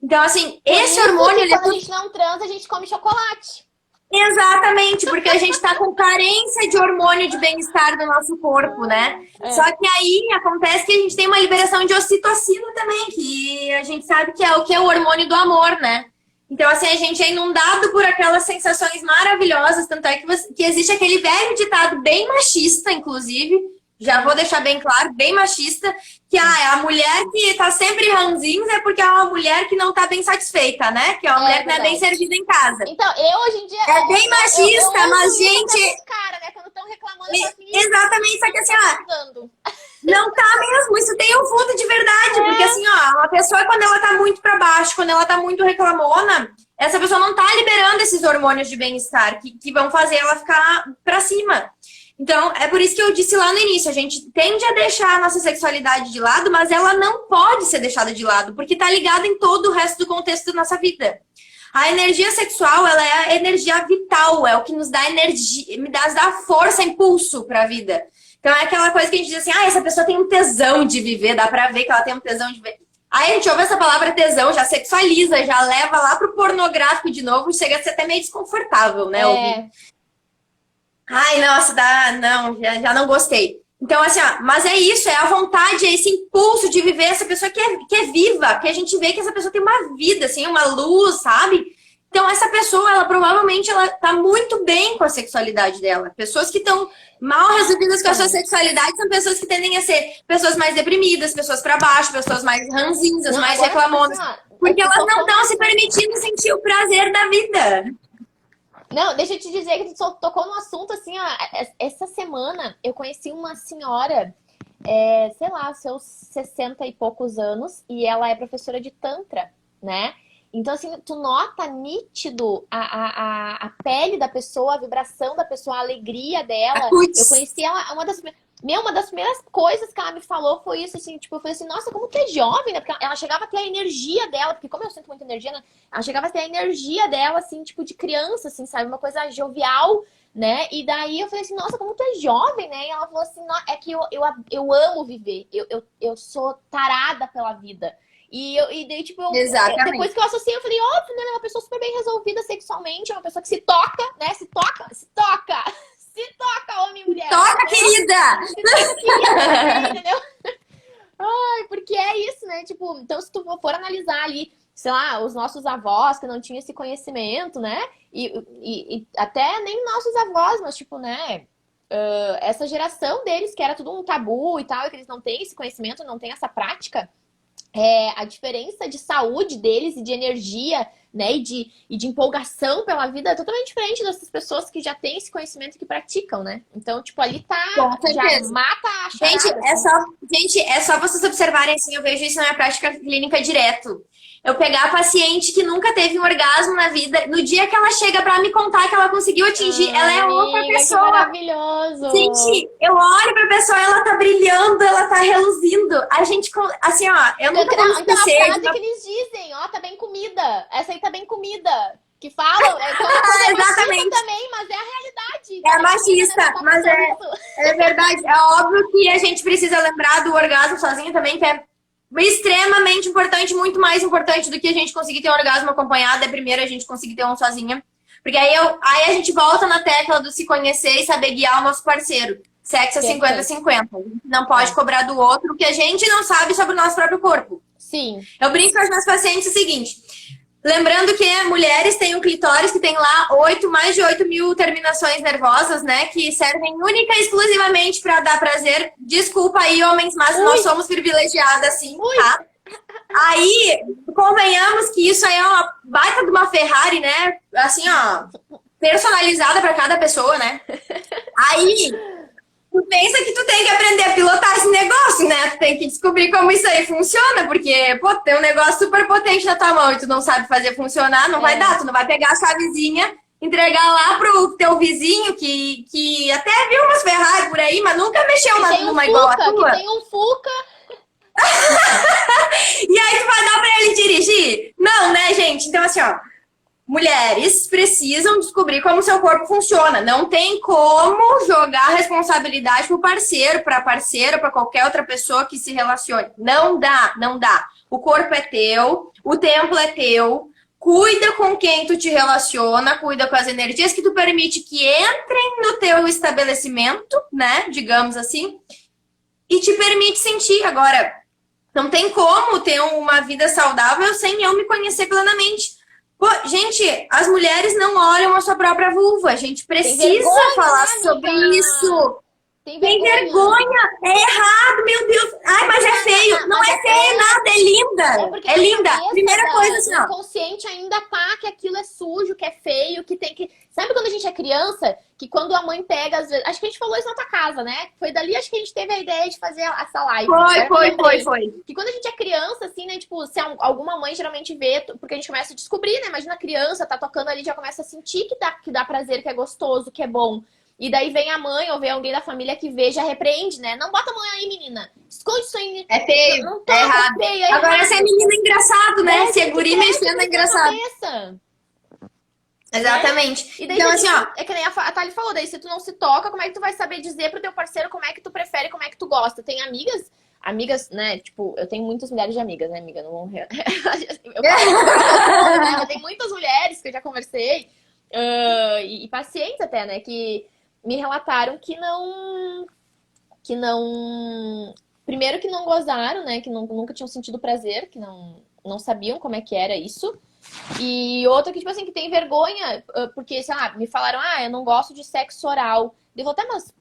Então, assim, esse hormônio... Quando a gente não transa, a gente come chocolate. Exatamente, porque a gente tá com carência de hormônio de bem-estar do nosso corpo, né? Só que aí acontece que a gente tem uma liberação de ocitocina também, que a gente sabe que é o que é o hormônio do amor, né? Então, assim, a gente é inundado por aquelas sensações maravilhosas, tanto é que existe aquele velho ditado bem machista, inclusive, já vou deixar bem claro, bem machista, que a mulher que tá sempre ranzinhos é porque é uma mulher que não tá bem satisfeita, né? Que é uma mulher que não é bem servida em casa. Então, eu hoje em dia... É bem machista, mas, gente... Cara, né? Quando estão reclamando, eu falo assim, exatamente, só que assim, ó... Não tá mesmo, isso tem um fundo de verdade, porque assim, ó, uma pessoa quando ela tá muito pra baixo, quando ela tá muito reclamona, essa pessoa não tá liberando esses hormônios de bem-estar que vão fazer ela ficar pra cima. Então, é por isso que eu disse lá no início, a gente tende a deixar a nossa sexualidade de lado, mas ela não pode ser deixada de lado, porque tá ligada em todo o resto do contexto da nossa vida. A energia sexual, ela é a energia vital, é o que nos dá energia, me dá força, impulso pra vida. Então é aquela coisa que a gente diz assim, essa pessoa tem um tesão de viver, dá pra ver que ela tem um tesão de viver. Aí a gente ouve essa palavra tesão, já sexualiza, já leva lá pro pornográfico de novo, chega a ser até meio desconfortável, né? Ouvir. Ai, nossa, já não gostei. Então, assim, mas é isso, é a vontade, é esse impulso de viver essa pessoa que é viva, que a gente vê que essa pessoa tem uma vida, assim, uma luz, sabe? Então, essa pessoa, ela provavelmente ela tá muito bem com a sexualidade dela. Pessoas que estão mal resolvidas com a sua sexualidade são pessoas que tendem a ser pessoas mais deprimidas, pessoas pra baixo, pessoas mais ranzinhas, mais reclamonas. Porque elas não estão se permitindo sentir o prazer da vida. Não, deixa eu te dizer que tu tocou no assunto, assim, ó. Essa semana eu conheci uma senhora, sei lá, seus 60 e poucos anos, e ela é professora de Tantra, né? Então, assim, tu nota nítido a pele da pessoa, a vibração da pessoa, a alegria dela. Eu conheci ela, uma das primeiras coisas que ela me falou foi isso, assim, tipo, eu falei assim, nossa, como tu é jovem, né? Porque ela chegava a ter a energia dela, porque como eu sinto muita energia, né? Ela chegava a ter a energia dela, assim, tipo, de criança, assim, sabe? Uma coisa jovial, né? E daí eu falei assim, nossa, como tu é jovem, né? E ela falou assim, é que eu amo viver, eu sou tarada pela vida. E daí, tipo, depois que eu associei, eu falei, óbvio, né? Ela é uma pessoa super bem resolvida sexualmente, é uma pessoa que se toca, né? Se toca. Entendeu? Ai, porque é isso, né? Tipo, então se tu for analisar ali, sei lá, os nossos avós que não tinham esse conhecimento, né? E até nem nossos avós, mas tipo, né? Essa geração deles, que era tudo um tabu e tal, e que eles não têm esse conhecimento, não têm essa prática, a diferença de saúde deles e de energia, né, e de empolgação pela vida é totalmente diferente dessas pessoas que já têm esse conhecimento e que praticam, né? Então, tipo, ali tá, Com já certeza. mata a Gente, charada, assim. é só vocês observarem assim, eu vejo isso na minha prática clínica direto. Eu pegar a paciente que nunca teve um orgasmo na vida, no dia que ela chega pra me contar que ela conseguiu atingir, ela é outra Amiga, que pessoa. maravilhoso! Gente, eu olho pra pessoa, ela tá brilhando, ela tá reluzindo. A gente, assim, ó, eu nunca vou me Então, a esquecer de frase uma... que eles dizem, ó, tá bem comida. Essa aí tá bem comida. Que falam, então é coisa machista Exatamente. também, mas é a realidade. Tá É bem comida, né? machista, Não tá mas passando é, isso. é verdade. É óbvio que a gente precisa lembrar do orgasmo sozinho também, que é extremamente importante, muito mais importante do que a gente conseguir ter um orgasmo acompanhado, é primeiro a gente conseguir ter um sozinha. Porque aí a gente volta na tecla do se conhecer e saber guiar o nosso parceiro. Sexo é Perfeito. 50-50. A gente não pode cobrar do outro o que a gente não sabe sobre o nosso próprio corpo. Sim. Eu brinco com as minhas pacientes o seguinte. Lembrando que mulheres têm um clitóris que tem lá mais de 8 mil terminações nervosas, né? Que servem única e exclusivamente para dar prazer. Desculpa aí, homens, mas nós somos privilegiadas, assim, tá? Aí, convenhamos que isso aí é uma baita de uma Ferrari, né? Assim, ó, personalizada para cada pessoa, né? Aí, tu pensa que tu tem que aprender a pilotar esse negócio, né? Tu tem que descobrir como isso aí funciona, porque, pô, tem um negócio super potente na tua mão e tu não sabe fazer funcionar, não vai dar. Tu não vai pegar a chavezinha, entregar lá pro teu vizinho que até viu umas Ferrari por aí, mas nunca mexeu numa igual a tua. Que tem um Fuca. E aí tu vai dar pra ele dirigir? Não, né, gente? Então, assim, ó, mulheres precisam descobrir como seu corpo funciona. Não tem como jogar a responsabilidade pro parceiro, pra parceira, pra qualquer outra pessoa que se relacione. Não dá, não dá. O corpo é teu, o templo é teu. Cuida com quem tu te relaciona, cuida com as energias que tu permite que entrem no teu estabelecimento, né? Digamos assim, e te permite sentir. Agora, não tem como ter uma vida saudável sem eu me conhecer plenamente. Pô, gente, as mulheres não olham a sua própria vulva. A gente precisa falar sobre isso. Tem vergonha. É errado, meu Deus. Ai, mas é feio. Não é feio nada, é linda. É linda. Primeira coisa, assim, ó. O inconsciente ainda tá que aquilo é sujo, que é feio, que tem que... Sabe quando a gente é criança, que quando a mãe pega, às vezes... Acho que a gente falou isso na tua casa, né? Foi dali, acho que a gente teve a ideia de fazer essa live. Foi. Que quando a gente é criança, assim, né? Tipo, se alguma mãe geralmente vê, porque a gente começa a descobrir, né? Imagina a criança, tá tocando ali, já começa a sentir que dá prazer, que é gostoso, que é bom. E daí vem a mãe ou vem alguém da família que vê, já repreende, né? Não bota a mão aí, menina. Esconde isso aí. É feio, não toca, é errado. Feio, é agora, errado. se é menina, é engraçado, né? Se é guri mexendo, é engraçado. Exatamente. E daí, então, assim, ó. É que nem a Thali falou, daí se tu não se toca, como é que tu vai saber dizer pro teu parceiro como é que tu prefere, como é que tu gosta? Tem amigas, né? Tipo, eu tenho muitas mulheres de amigas, né, amiga? Não vou... Mas tem muitas mulheres que eu já conversei, e pacientes até, né, que me relataram que não... Primeiro que não gozaram, né? Que nunca tinham sentido prazer, que não sabiam como é que era isso. E outra que, tipo assim, que tem vergonha, porque, sei lá, me falaram, eu não gosto de sexo oral. Eu vou até, mas...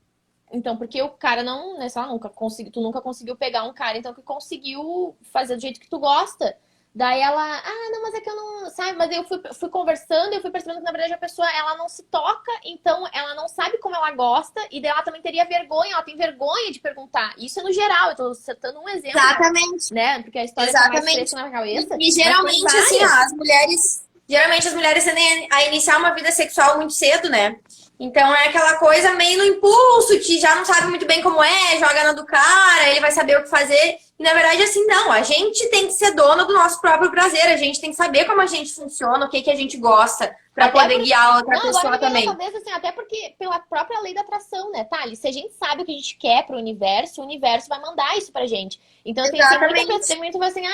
Então, porque o cara não, né, sei lá, tu nunca conseguiu pegar um cara, então, que conseguiu fazer do jeito que tu gosta. Daí ela, não, mas é que eu não, sabe? Mas eu fui conversando e eu fui percebendo que, na verdade, a pessoa, ela não se toca, então ela não sabe como ela gosta, e daí ela também teria vergonha, ela tem vergonha de perguntar. Isso é no geral, eu tô citando um exemplo. Exatamente. Né? Porque a história tá mais fresca na cabeça. E geralmente, assim, ó, geralmente as mulheres tendem a iniciar uma vida sexual muito cedo, né? Então é aquela coisa meio no impulso, que já não sabe muito bem como é, joga na do cara, ele vai saber o que fazer. E na verdade, assim, não. A gente tem que ser dona do nosso próprio prazer. A gente tem que saber como a gente funciona, o que a gente gosta, pra poder guiar outra pessoa também. Cabeça, assim, até porque pela própria lei da atração, né, Thali? Se a gente sabe o que a gente quer pro universo, o universo vai mandar isso pra gente. Então tem muita coisa assim,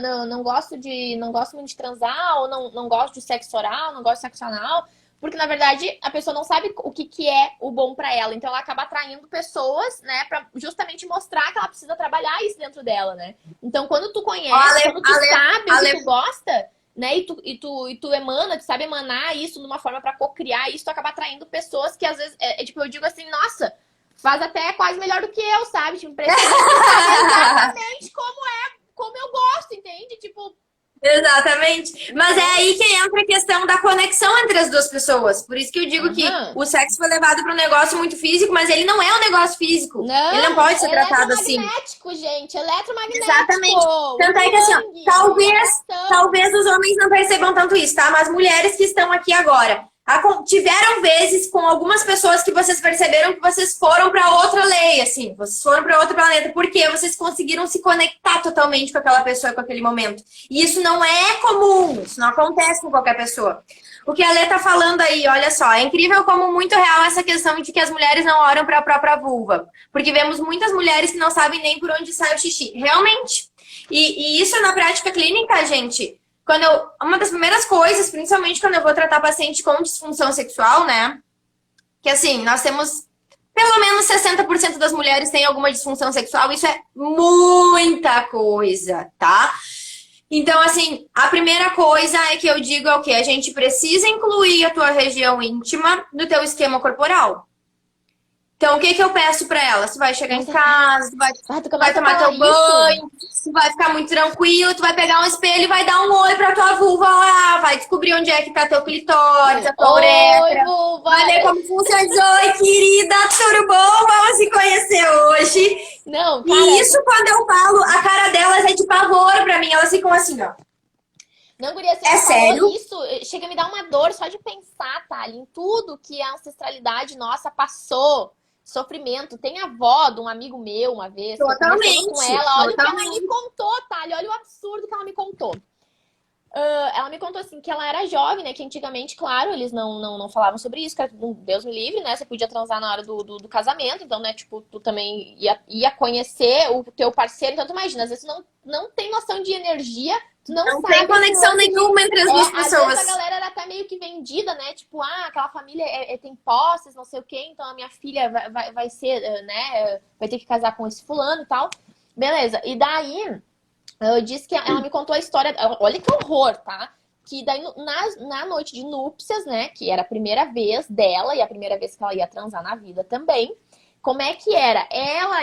eu não gosto muito de transar, ou não gosto de sexo oral, não gosto de sexo anal. porque na verdade a pessoa não sabe o que, que é o bom pra ela. Então ela acaba atraindo pessoas, né, pra justamente mostrar que ela precisa trabalhar isso dentro dela, né? Então quando tu conhece, quando tu sabe o que tu gosta, né, e tu emana, tu sabe emanar isso de uma forma pra co-criar isso, tu acaba atraindo pessoas que às vezes, tipo, eu digo assim, nossa, faz até quase melhor do que eu, sabe? Tipo, impressionante, exatamente como eu gosto, entende? Tipo, Exatamente. Mas é aí que entra a questão da conexão entre as duas pessoas. Por isso que eu digo que o sexo foi levado para um negócio muito físico, mas ele não é um negócio físico. Não, ele não pode ser tratado assim. Eletromagnético, gente. Eletromagnético. Exatamente. Tanto é que assim, ó, talvez os homens não percebam tanto isso, tá? Mas mulheres que estão aqui agora, tiveram vezes com algumas pessoas que vocês perceberam que vocês foram para outra lei, assim, vocês foram para outro planeta, porque vocês conseguiram se conectar totalmente com aquela pessoa, com aquele momento. E isso não é comum, isso não acontece com qualquer pessoa. O que a Lê tá falando aí, olha só, é incrível como muito real essa questão de que as mulheres não olham para a própria vulva, porque vemos muitas mulheres que não sabem nem por onde sai o xixi, realmente. E isso na prática clínica, gente. Uma das primeiras coisas, principalmente quando eu vou tratar paciente com disfunção sexual, né? Que assim, nós temos pelo menos 60% das mulheres têm alguma disfunção sexual. Isso é muita coisa, tá? Então, assim, a primeira coisa é que eu digo é o quê? A gente precisa incluir a tua região íntima no teu esquema corporal. Então, o que eu peço pra ela? Você vai chegar em casa, tu vai tomar teu banho, tu vai ficar muito tranquilo, tu vai pegar um espelho e vai dar um oi pra tua vulva lá, vai descobrir onde é que tá teu clitóris, a tua uretra, vai ver como funciona. Oi, querida, tudo bom? Vamos se conhecer hoje. Não, cara, e isso, quando eu falo, a cara delas é de pavor pra mim, elas ficam assim, ó. Não, guria, você sério? Isso chega a me dar uma dor só de pensar, tá? Em tudo que a ancestralidade nossa passou. Sofrimento. Tem a avó de um amigo meu uma vez. Totalmente. Com ela. Olha o que ela me contou, tá? Olha o absurdo que ela me contou. Ela me contou assim que ela era jovem, né? Que antigamente, claro, eles não falavam sobre isso, que era, Deus me livre, né? Você podia transar na hora do casamento, então, né? Tipo, tu também ia conhecer o teu parceiro, então tu imagina, às vezes tu não tem noção de energia, tu não sabe. Não tem conexão nenhuma entre as duas pessoas. Às vezes a galera era até meio que vendida, né? Tipo, aquela família tem posses, não sei o quê, então a minha filha vai ser, né? Vai ter que casar com esse fulano e tal. Beleza, e daí. Eu disse que ela me contou a história. Olha que horror, tá? Que daí na noite de núpcias, né? Que era a primeira vez dela e a primeira vez que ela ia transar na vida também. Como é que era? Ela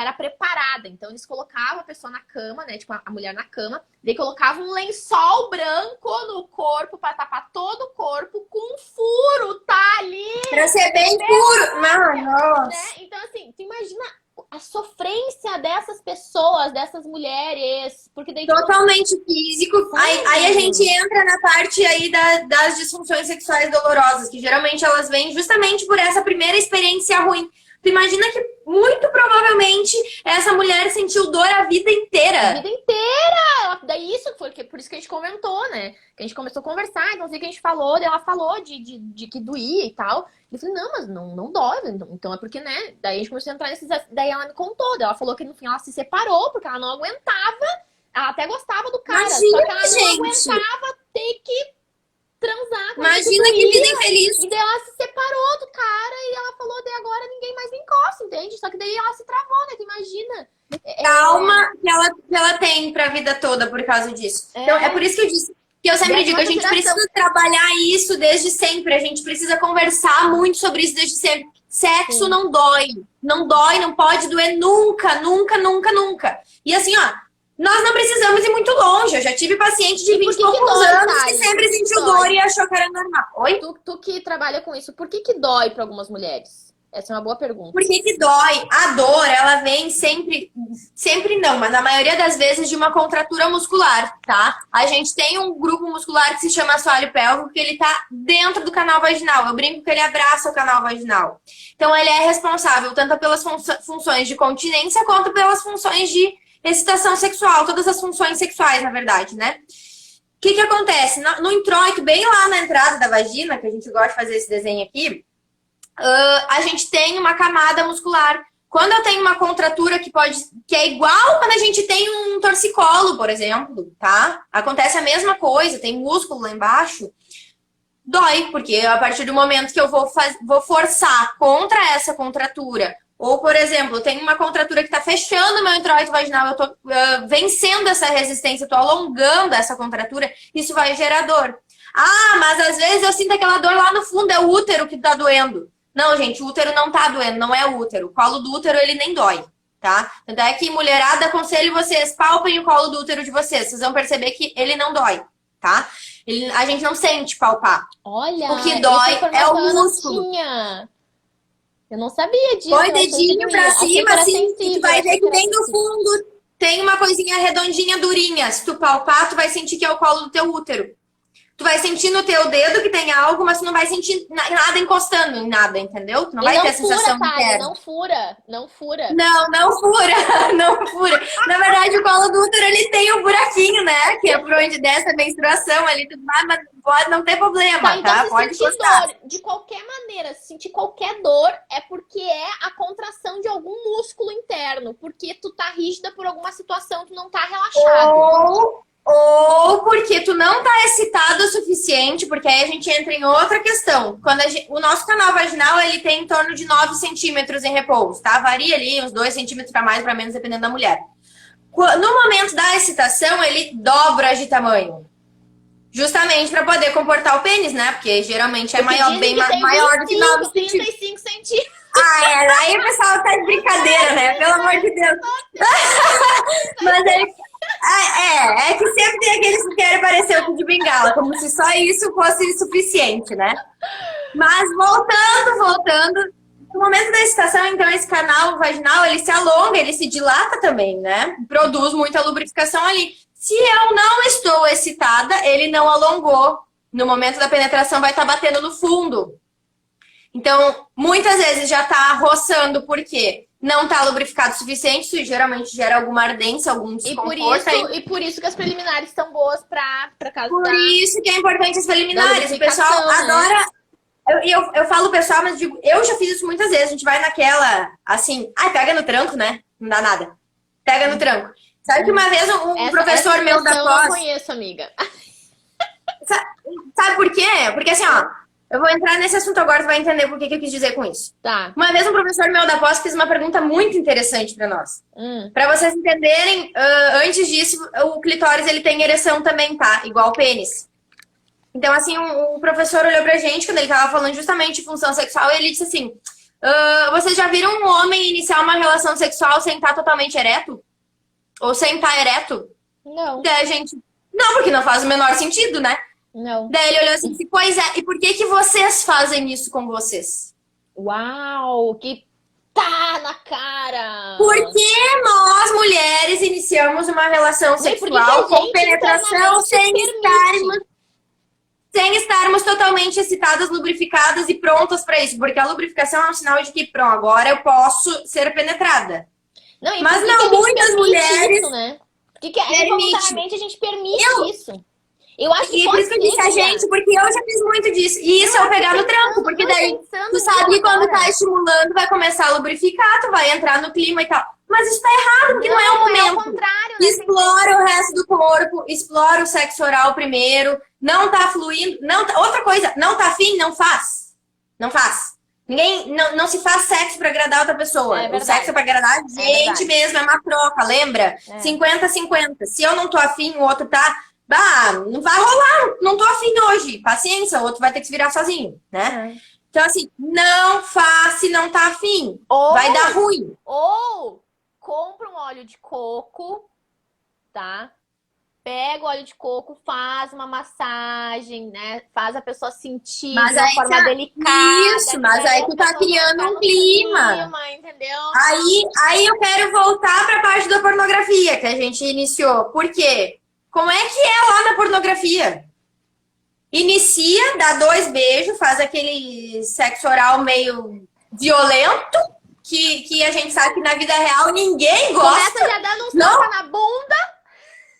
era preparada. Então eles colocavam a pessoa na cama, né? Tipo, a mulher na cama. Daí colocavam um lençol branco no corpo pra tapar todo o corpo com um furo, tá ali. Pra ser bem puro. Nossa. Né? Então, assim, tu imagina a sofrência dessas pessoas, dessas mulheres, porque daí totalmente físico. Aí a gente entra na parte aí das disfunções sexuais dolorosas, que geralmente elas vêm justamente por essa primeira experiência ruim. Tu imagina que muito provavelmente essa mulher sentiu dor a vida inteira. A vida inteira! Daí isso foi por isso que a gente comentou, né? Que a gente começou a conversar, então assim que a gente falou, daí ela falou de que doía e tal. Eu falei, não, mas não dói, então é porque, né? Daí a gente começou a entrar nesses. Daí ela me contou, daí ela falou que no fim ela se separou, porque ela não aguentava, ela até gostava do cara, imagina, só que ela não gente. aguentava ter que transar. Imagina que vida infeliz. E daí ela se separou do cara e ela falou, daí agora ninguém mais me encosta, entende? Só que daí ela se travou, né? Tu imagina. Calma que ela tem pra vida toda por causa disso. Então, é por isso que eu disse. Que eu sempre digo, a gente precisa trabalhar isso desde sempre. A gente precisa conversar muito sobre isso desde sempre. Sexo não dói. Não dói, não pode doer nunca, nunca, nunca, nunca. E assim, ó, nós não precisamos ir muito longe. Eu já tive paciente de 20 e poucos anos que sempre sentiu dor e achou que era normal. Oi? Tu que trabalha com isso, por que dói para algumas mulheres? Essa é uma boa pergunta. Por que dói? A dor, ela vem sempre não, mas na maioria das vezes de uma contratura muscular, tá? A gente tem um grupo muscular que se chama assoalho pélvico, que ele tá dentro do canal vaginal. Eu brinco que ele abraça o canal vaginal. Então, ele é responsável tanto pelas funções de continência quanto pelas funções de excitação sexual, todas as funções sexuais, na verdade, né? O que acontece? No introito, bem lá na entrada da vagina, que a gente gosta de fazer esse desenho aqui, a gente tem uma camada muscular. Quando eu tenho uma contratura que é igual quando a gente tem um torcicolo, por exemplo, tá? Acontece a mesma coisa, tem músculo lá embaixo. dói, porque a partir do momento que eu vou forçar contra essa contratura, ou, por exemplo, tem uma contratura que está fechando o meu introito vaginal, eu estou vencendo essa resistência, estou alongando essa contratura, isso vai gerar dor. Ah, mas às vezes eu sinto aquela dor lá no fundo, é o útero que está doendo. Não, gente, o útero não tá doendo, não é o útero. O colo do útero, ele nem dói, tá? Tanto é que, mulherada, aconselho vocês, palpem o colo do útero de vocês. Vocês vão perceber que ele não dói, tá? A gente não sente palpar. Olha, o que dói é o músculo. Eu não sabia disso. Põe o dedinho pra cima, assim, e tu vai ver que bem no fundo tem uma coisinha redondinha, durinha. Se tu palpar, tu vai sentir que é o colo do teu útero. Tu vai sentir no teu dedo que tem algo, mas tu não vai sentir nada encostando em nada, entendeu? Tu não vai ter a sensação interna. Não fura, não fura. Não fura, não fura. Na verdade, o colo do útero, ele tem um buraquinho, né? Que é por onde desce a menstruação ali, tudo mais, mas pode não ter problema, então, tá? Se pode sentir dor, de qualquer maneira, se sentir qualquer dor, é porque é a contração de algum músculo interno, porque tu tá rígida por alguma situação, tu não tá relaxado. Ou porque tu não tá excitado o suficiente, porque aí a gente entra em outra questão. O nosso canal vaginal, ele tem em torno de 9 centímetros em repouso, tá? Varia ali uns 2 centímetros para mais, para menos, dependendo da mulher. No momento da excitação, ele dobra de tamanho. Justamente para poder comportar o pênis, né? Porque geralmente é maior, bem maior do que 9 centímetros. 35 centímetros. Aí o pessoal tá de brincadeira, né? Pelo amor de Deus. Mas é que sempre tem aqueles que querem parecer o de bengala, como se só isso fosse suficiente, né? Mas voltando, no momento da excitação, então, esse canal vaginal, ele se alonga, ele se dilata também, né? Produz muita lubrificação ali. Se eu não estou excitada, ele não alongou. No momento da penetração, vai estar batendo no fundo. Então, muitas vezes já tá roçando, por quê? Não tá lubrificado o suficiente, isso geralmente gera alguma ardência, algum desconforto. E por isso que as preliminares estão boas pra caso Por isso que é importante as preliminares. O pessoal adora... Eu falo pessoal, mas digo, eu já fiz isso muitas vezes. A gente vai naquela, assim... pega no tranco, né? Não dá nada. Pega no tranco. Sabe que uma vez um professor meu da pós... Eu não conheço, amiga. Sabe por quê? Porque assim, ó... Eu vou entrar nesse assunto agora, tu vai entender por que eu quis dizer com isso. Tá. Uma vez um professor meu da pós fez uma pergunta muito interessante para nós. Para vocês entenderem, antes disso, o clitóris ele tem ereção também, tá? Igual o pênis. Então, assim, o professor olhou pra gente, quando ele tava falando justamente de função sexual, e ele disse assim, vocês já viram um homem iniciar uma relação sexual sem estar totalmente ereto? Ou sem estar ereto? Não. Daí a gente... Não, porque não faz o menor sentido, né? Não. Daí ele olhou assim, pois é, e por que vocês fazem isso com vocês? Uau, que tá na cara! Porque nós, mulheres, iniciamos uma relação sexual com penetração sem estarmos totalmente excitadas, lubrificadas e prontas para isso. Porque a lubrificação é um sinal de que, pronto, agora eu posso ser penetrada. Não, mas não, muitas mulheres... Isso, né? Porque involuntariamente a gente permite isso. Eu acho que por isso que eu disse a gente, porque eu já fiz muito disso. E isso é o pegar no tranco, porque daí tu sabe que quando tá estimulando vai começar a lubrificar, tu vai entrar no clima e tal. Mas isso tá errado, porque não é o momento. É o contrário, né? Explora o resto do corpo, explora o sexo oral primeiro, não tá fluindo. Outra coisa, não tá afim, não faz. Não faz. Não se faz sexo pra agradar outra pessoa. O sexo é pra agradar a gente mesmo, é uma troca, lembra? 50-50. Se eu não tô afim, o outro tá... não vai rolar, não tô afim hoje. Paciência, o outro vai ter que se virar sozinho, né? Então, assim, não faz se não tá afim. Vai dar ruim. Ou compra um óleo de coco, tá? Pega o óleo de coco, faz uma massagem, né? Faz a pessoa sentir de uma forma delicada. Isso, mas aí tu tá criando um clima. Entendeu? Aí eu quero voltar pra parte da pornografia que a gente iniciou. Por quê? Como é que é lá na pornografia? Inicia, dá 2 beijos, faz aquele sexo oral meio violento, que a gente sabe que na vida real ninguém gosta. Começa já dando uns tapas na bunda.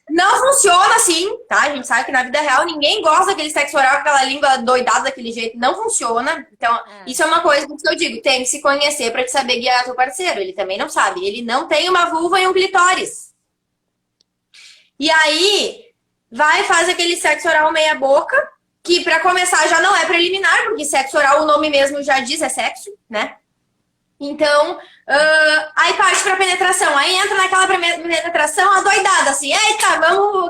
Não funciona assim, tá? A gente sabe que na vida real ninguém gosta daquele sexo oral com aquela língua doidada daquele jeito. Não funciona. Então, isso é uma coisa que eu digo. Tem que se conhecer pra te saber guiar teu parceiro. Ele também não sabe. Ele não tem uma vulva e um clitóris. E aí, vai e faz aquele sexo oral meia boca. que pra começar já não é preliminar, porque sexo oral, o nome mesmo já diz, é sexo, né? Então, aí parte pra penetração. Aí entra naquela penetração adoidada, assim, eita,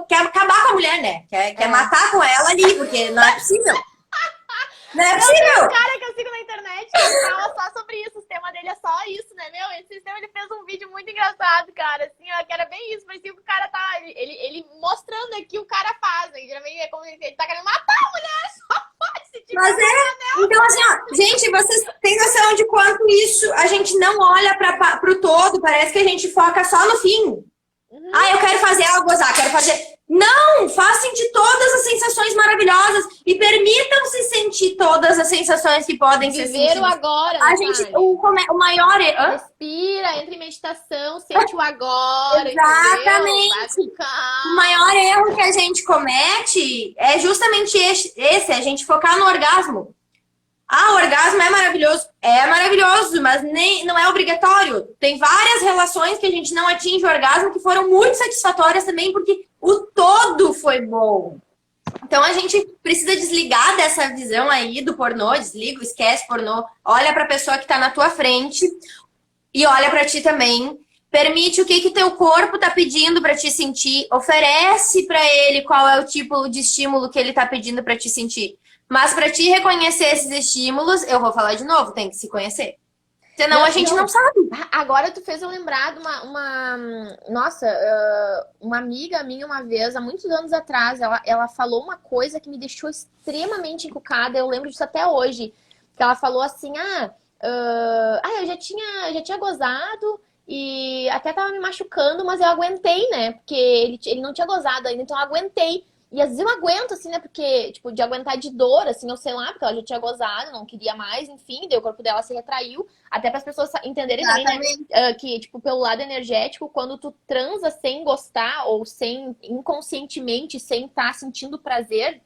quer acabar com a mulher, né? Quer matar com ela ali, porque não é possível. Não é possível. Um cara que eu sigo na internet que fala só sobre isso, o sistema dele é só isso, né, meu? Esse sistema, ele fez um vídeo muito engraçado, cara, assim, ó, que era bem isso, mas assim, o cara tá, ele mostrando aqui o cara faz, né? Geralmente é como ele tá querendo matar a mulher, só pode se tiver. Mas então assim, ó, gente, vocês têm noção de quanto isso a gente não olha pro todo, parece que a gente foca só no fim. Eu quero fazer ela gozar, quero fazer... Não! Façam sentir todas as sensações maravilhosas e permitam-se sentir todas as sensações que podem ser sentidas. Viver o agora, a gente, o maior... Respira, entra em meditação, sente o agora. Exatamente. O maior erro que a gente comete é justamente esse, a gente focar no orgasmo. O orgasmo é maravilhoso. É maravilhoso, mas não é obrigatório. Tem várias relações que a gente não atinge o orgasmo que foram muito satisfatórias também, porque o todo foi bom. Então a gente precisa desligar dessa visão aí do pornô, desliga, esquece pornô, olha pra pessoa que tá na tua frente e olha pra ti também. Permite o que teu corpo tá pedindo pra te sentir, oferece pra ele qual é o tipo de estímulo que ele tá pedindo pra te sentir. Mas para te reconhecer esses estímulos, eu vou falar de novo, tem que se conhecer. Senão a gente não sabe. Agora tu fez eu lembrar de uma amiga minha uma vez, há muitos anos atrás, ela falou uma coisa que me deixou extremamente encucada, eu lembro disso até hoje. Que ela falou assim, eu já tinha gozado e até tava me machucando, mas eu aguentei, né? Porque ele não tinha gozado ainda, então eu aguentei. E às vezes eu aguento, assim, né? Porque, tipo, de aguentar de dor, assim, eu sei lá, porque ela já tinha gozado, não queria mais, enfim, daí o corpo dela se retraiu. Até para as pessoas entenderem também, né? Que, tipo, pelo lado energético, quando tu transa sem gostar ou sem, inconscientemente, sem estar sentindo prazer,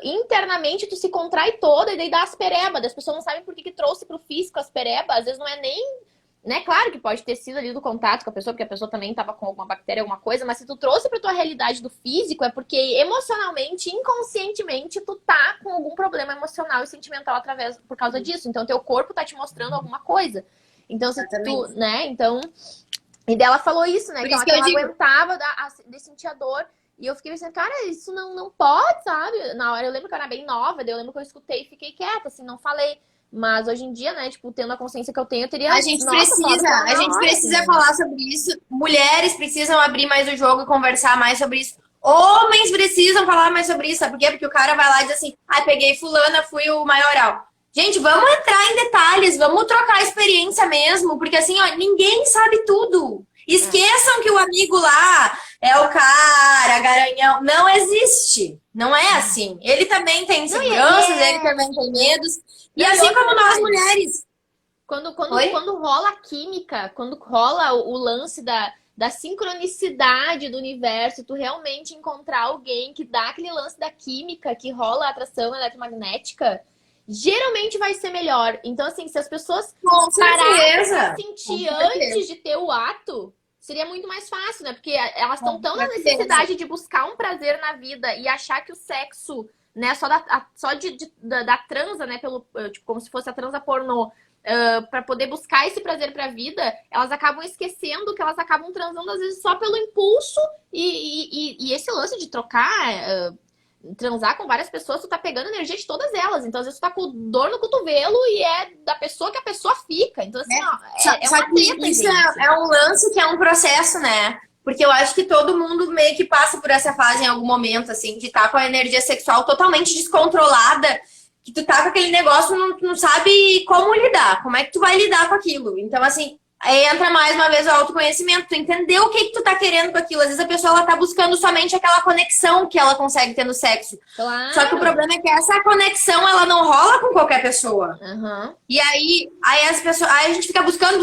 internamente tu se contrai toda e daí dá as perebas. As pessoas não sabem por que trouxe pro físico as perebas. Às vezes não é nem... Né? Claro que pode ter sido ali do contato com a pessoa, porque a pessoa também estava com alguma bactéria, alguma coisa, mas se tu trouxe pra tua realidade do físico, é porque emocionalmente, inconscientemente, tu tá com algum problema emocional e sentimental por causa disso. Então, teu corpo tá te mostrando alguma coisa. Então, se tu, né? Então, e dela falou isso, né? Que ela aguentava de sentir a dor. E eu fiquei pensando, cara, isso não pode, sabe? Na hora, eu lembro que eu era bem nova, daí eu lembro que eu escutei e fiquei quieta, assim, não falei. Mas hoje em dia, né, tipo, tendo a consciência que eu tenho, eu teria... A gente precisa falar sobre isso. Mulheres precisam abrir mais o jogo e conversar mais sobre isso. Homens precisam falar mais sobre isso, sabe por quê? Porque o cara vai lá e diz assim, peguei fulana, fui o maioral. Gente, vamos entrar em detalhes, vamos trocar a experiência mesmo, porque assim, ó, ninguém sabe tudo. Esqueçam que o amigo lá é o cara, garanhão. Não existe. Não é assim. Ele também tem inseguranças, ele também tem medos. E assim como nós mulheres. Quando rola a química, quando rola o lance da sincronicidade do universo, tu realmente encontrar alguém que dá aquele lance da química, que rola a atração eletromagnética, geralmente vai ser melhor. Então, assim, se as pessoas pararem pra sentir antes de ter o ato, seria muito mais fácil, né? Porque elas estão tão na necessidade de buscar um prazer na vida e achar que o sexo, né, só da transa, né, tipo, como se fosse a transa pornô, para poder buscar esse prazer pra vida, elas acabam esquecendo que elas acabam transando às vezes só pelo impulso e esse lance de trocar, transar com várias pessoas, tu tá pegando energia de todas elas. Então, às vezes, tu tá com dor no cotovelo e é da pessoa que a pessoa fica. Então, assim, é uma treta, isso é um lance que é um processo, né? Porque eu acho que todo mundo meio que passa por essa fase em algum momento, assim, de estar com a energia sexual totalmente descontrolada, que tu tá com aquele negócio, não sabe como lidar, como é que tu vai lidar com aquilo. Então, assim, aí entra mais uma vez o autoconhecimento, tu entender o que tu tá querendo com aquilo. Às vezes a pessoa, ela tá buscando somente aquela conexão que ela consegue ter no sexo. Claro. Só que o problema é que essa conexão, ela não rola com qualquer pessoa. Uhum. E aí a gente fica buscando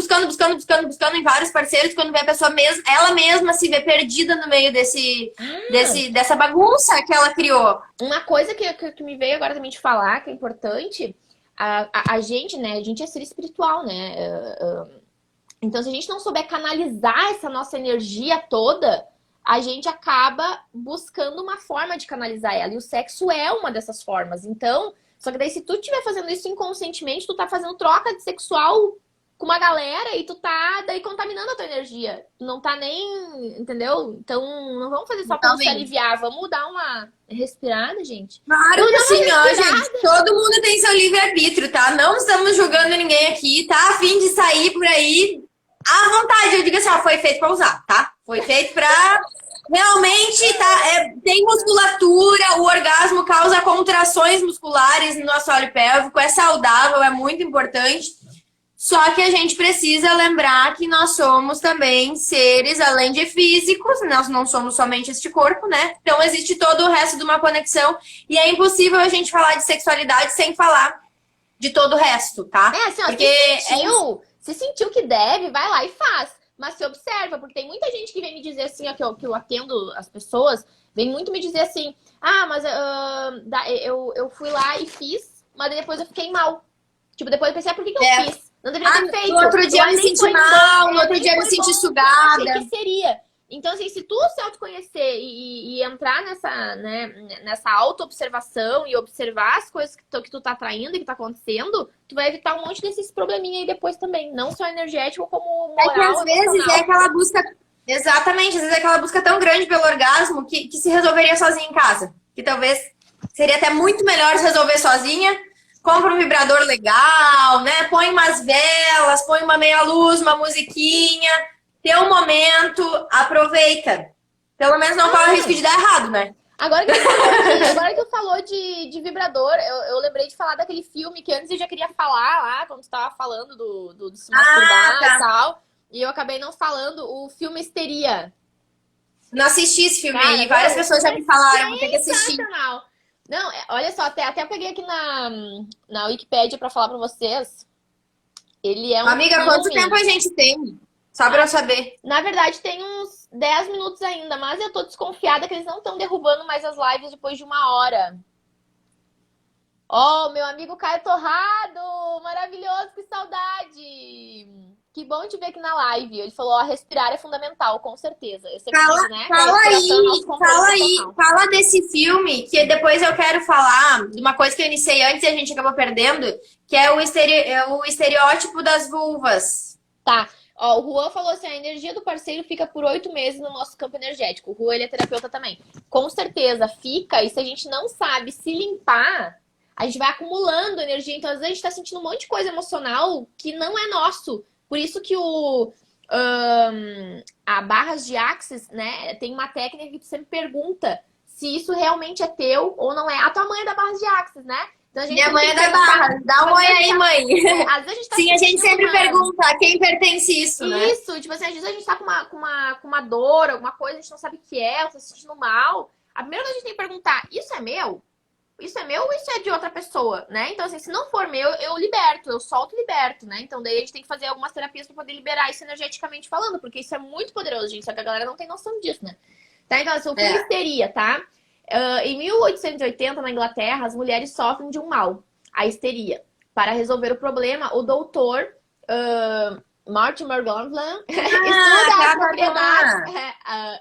em vários parceiros, quando vê a pessoa mesma, ela mesma se vê perdida no meio dessa bagunça que ela criou. Uma coisa que me veio agora também de falar, que é importante, a gente, né, a gente é ser espiritual, né? Então, se a gente não souber canalizar essa nossa energia toda, a gente acaba buscando uma forma de canalizar ela. E o sexo é uma dessas formas. Então, só que daí se tu estiver fazendo isso inconscientemente, tu tá fazendo troca de sexual com uma galera e tu tá daí contaminando a tua energia. Tu não tá nem, entendeu? Então, não vamos fazer só pra se aliviar, vamos dar uma respirada, gente. Claro que sim, ó, gente. Todo mundo tem seu livre-arbítrio, tá? Não estamos julgando ninguém aqui, tá? A fim de sair por aí à vontade. Eu digo assim, ó, foi feito pra usar, tá? Foi feito pra... Realmente, tá? Tem musculatura, o orgasmo causa contrações musculares no assoalho pélvico, é saudável, é muito importante. Só que a gente precisa lembrar que nós somos também seres, além de físicos, nós não somos somente este corpo, né? Então existe todo o resto de uma conexão e é impossível a gente falar de sexualidade sem falar de todo o resto, tá? Assim, ó, porque se sentiu que deve, vai lá e faz. Mas se observa, porque tem muita gente que vem me dizer assim, ó, que eu atendo as pessoas, vem muito me dizer assim, mas eu fui lá e fiz, mas depois eu fiquei mal. Tipo, depois eu pensei, por que eu fiz? Não deveria ter feito. No outro dia eu me senti mal, no outro dia eu me senti sugada. O que seria? Então, assim, se tu se autoconhecer e entrar nessa auto-observação e observar as coisas que tu tá atraindo e que tá acontecendo, tu vai evitar um monte desses probleminha aí depois também. Não só energético, como moral, que às vezes é aquela busca... Exatamente, às vezes é aquela busca tão grande pelo orgasmo que se resolveria sozinha em casa. Que talvez seria até muito melhor se resolver sozinha. Compra um vibrador legal, né? Põe umas velas, põe uma meia luz, uma musiquinha. Tem um momento, aproveita. Pelo menos não corre o risco de dar errado, né? Agora que tu falou de vibrador, eu lembrei de falar daquele filme que antes eu já queria falar lá, quando tu tava falando do se masturbar e tal. E eu acabei não falando, o filme Histeria. Não assisti esse filme aí, várias pessoas já me falaram, vou ter que assistir. Não, olha só, até eu peguei aqui na Wikipédia pra falar pra vocês. Ele é um Amiga, filme... quanto tempo a gente tem? Só pra eu saber. Na verdade, tem uns 10 minutos ainda, mas eu tô desconfiada que eles não estão derrubando mais as lives depois de 1 hora. Meu amigo Caio Torrado! Maravilhoso, que saudade! Que bom te ver aqui na live. Ele falou, respirar é fundamental, com certeza. Eu sempre digo, né? Fala desse filme, que depois eu quero falar de uma coisa que eu iniciei antes e a gente acabou perdendo, que é o estereótipo das vulvas. Tá. O Juan falou assim, a energia do parceiro fica por 8 meses no nosso campo energético. O Juan, ele é terapeuta também. Com certeza, fica. E se a gente não sabe se limpar, a gente vai acumulando energia. Então, às vezes, a gente tá sentindo um monte de coisa emocional que não é nosso. Por isso que a barras de Axis, né, tem uma técnica que tu sempre pergunta se isso realmente é teu ou não é. A tua mãe é da barras de Axis, né? Então, minha mãe é da barra. Dá um oi aí, mãe. Às vezes a gente tá Sim, a gente sempre pergunta a quem pertence isso, né? Isso, tipo assim, às vezes a gente tá com uma dor, alguma coisa, a gente não sabe o que é, ou tá se sentindo mal. A primeira coisa que a gente tem que perguntar, isso é meu? Isso é meu ou isso é de outra pessoa, né? Então, assim, se não for meu, eu liberto, eu solto e liberto, né? Então, daí a gente tem que fazer algumas terapias pra poder liberar isso energeticamente falando, porque isso é muito poderoso, gente, só que a galera não tem noção disso, né? Tá? Então, assim, o que histeria, tá? Em 1880, na Inglaterra, as mulheres sofrem de um mal, a histeria. Para resolver o problema, o doutor Mortimer Glanville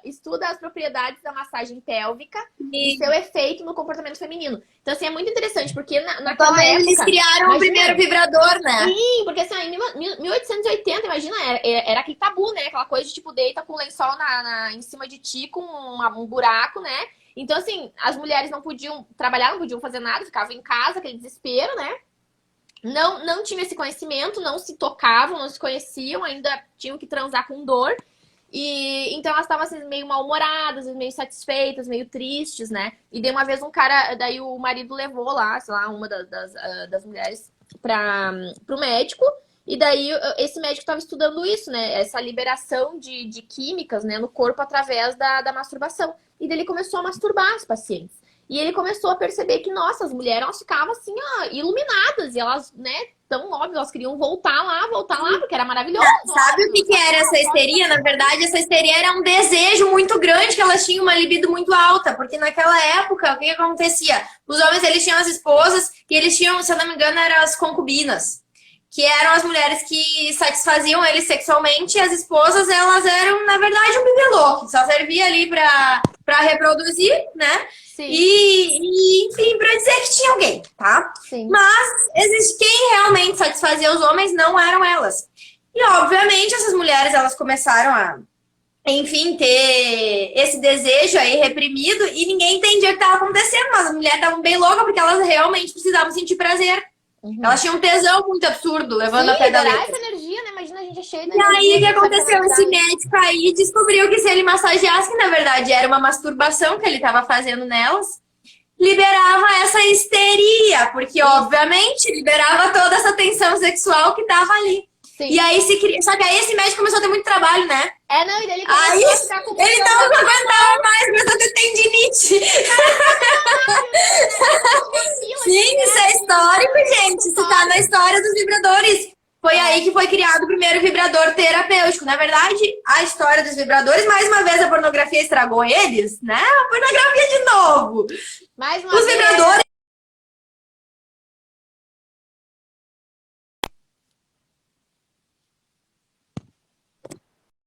estuda as propriedades da massagem pélvica e seu efeito no comportamento feminino. Então, assim, é muito interessante, porque naquela época... Eles criaram o primeiro vibrador, né? Sim, porque assim, em 1880, imagina, era aquele tabu, né? Aquela coisa de, tipo, deita com lençol em cima de ti, com um buraco, né? Então, assim, as mulheres não podiam trabalhar, não podiam fazer nada, ficavam em casa, aquele desespero, né? Não tinham esse conhecimento, não se tocavam, não se conheciam, ainda tinham que transar com dor. E então elas estavam assim, meio mal-humoradas, meio satisfeitas, meio tristes, né? E daí uma vez um cara, daí o marido levou lá, sei lá, uma das mulheres pro médico. E daí esse médico estava estudando isso, né? Essa liberação de químicas, né, no corpo através da masturbação. E daí ele começou a masturbar os pacientes. E ele começou a perceber que, nossa, as mulheres, elas ficavam assim, iluminadas. E elas, né, tão óbvio, elas queriam voltar lá, porque era maravilhoso. Sabe o que era essa histeria? Na verdade, essa histeria era um desejo muito grande, que elas tinham uma libido muito alta. Porque naquela época, o que acontecia? Os homens, eles tinham as esposas e eles tinham, se eu não me engano, eram as concubinas. que eram as mulheres que satisfaziam ele sexualmente, e as esposas, elas eram, na verdade, um bibelô, que só servia ali pra reproduzir, né? Sim. Enfim, pra dizer que tinha alguém, tá? Sim. Mas existe quem realmente satisfazia os homens, não eram elas. E, obviamente, essas mulheres, elas começaram a, enfim, ter esse desejo aí reprimido e ninguém entendia o que estava acontecendo, mas as mulheres estavam bem loucas porque elas realmente precisavam sentir prazer. Elas tinham um tesão muito absurdo, levando a pé da liberar letra. essa energia, né? Imagina, a gente é cheio da E aí, o que energia, aconteceu? sabe, Esse médico aí descobriu que se ele massageasse, que na verdade era uma masturbação que ele estava fazendo nelas, liberava essa histeria, porque obviamente liberava toda essa tensão sexual que tava ali. Sim. E aí se cria... Só que aí esse médico começou a ter muito trabalho, né? Não, e daí ele Aí começou a ficar com ele não aguentava mais, começou a ter tendinite. Sim, isso é histórico, gente. Isso tá na história dos vibradores. Foi aí que foi criado o primeiro vibrador terapêutico. Na verdade, a história dos vibradores, mais uma vez a pornografia estragou eles, né? A pornografia de novo. Mais uma Os vez. vibradores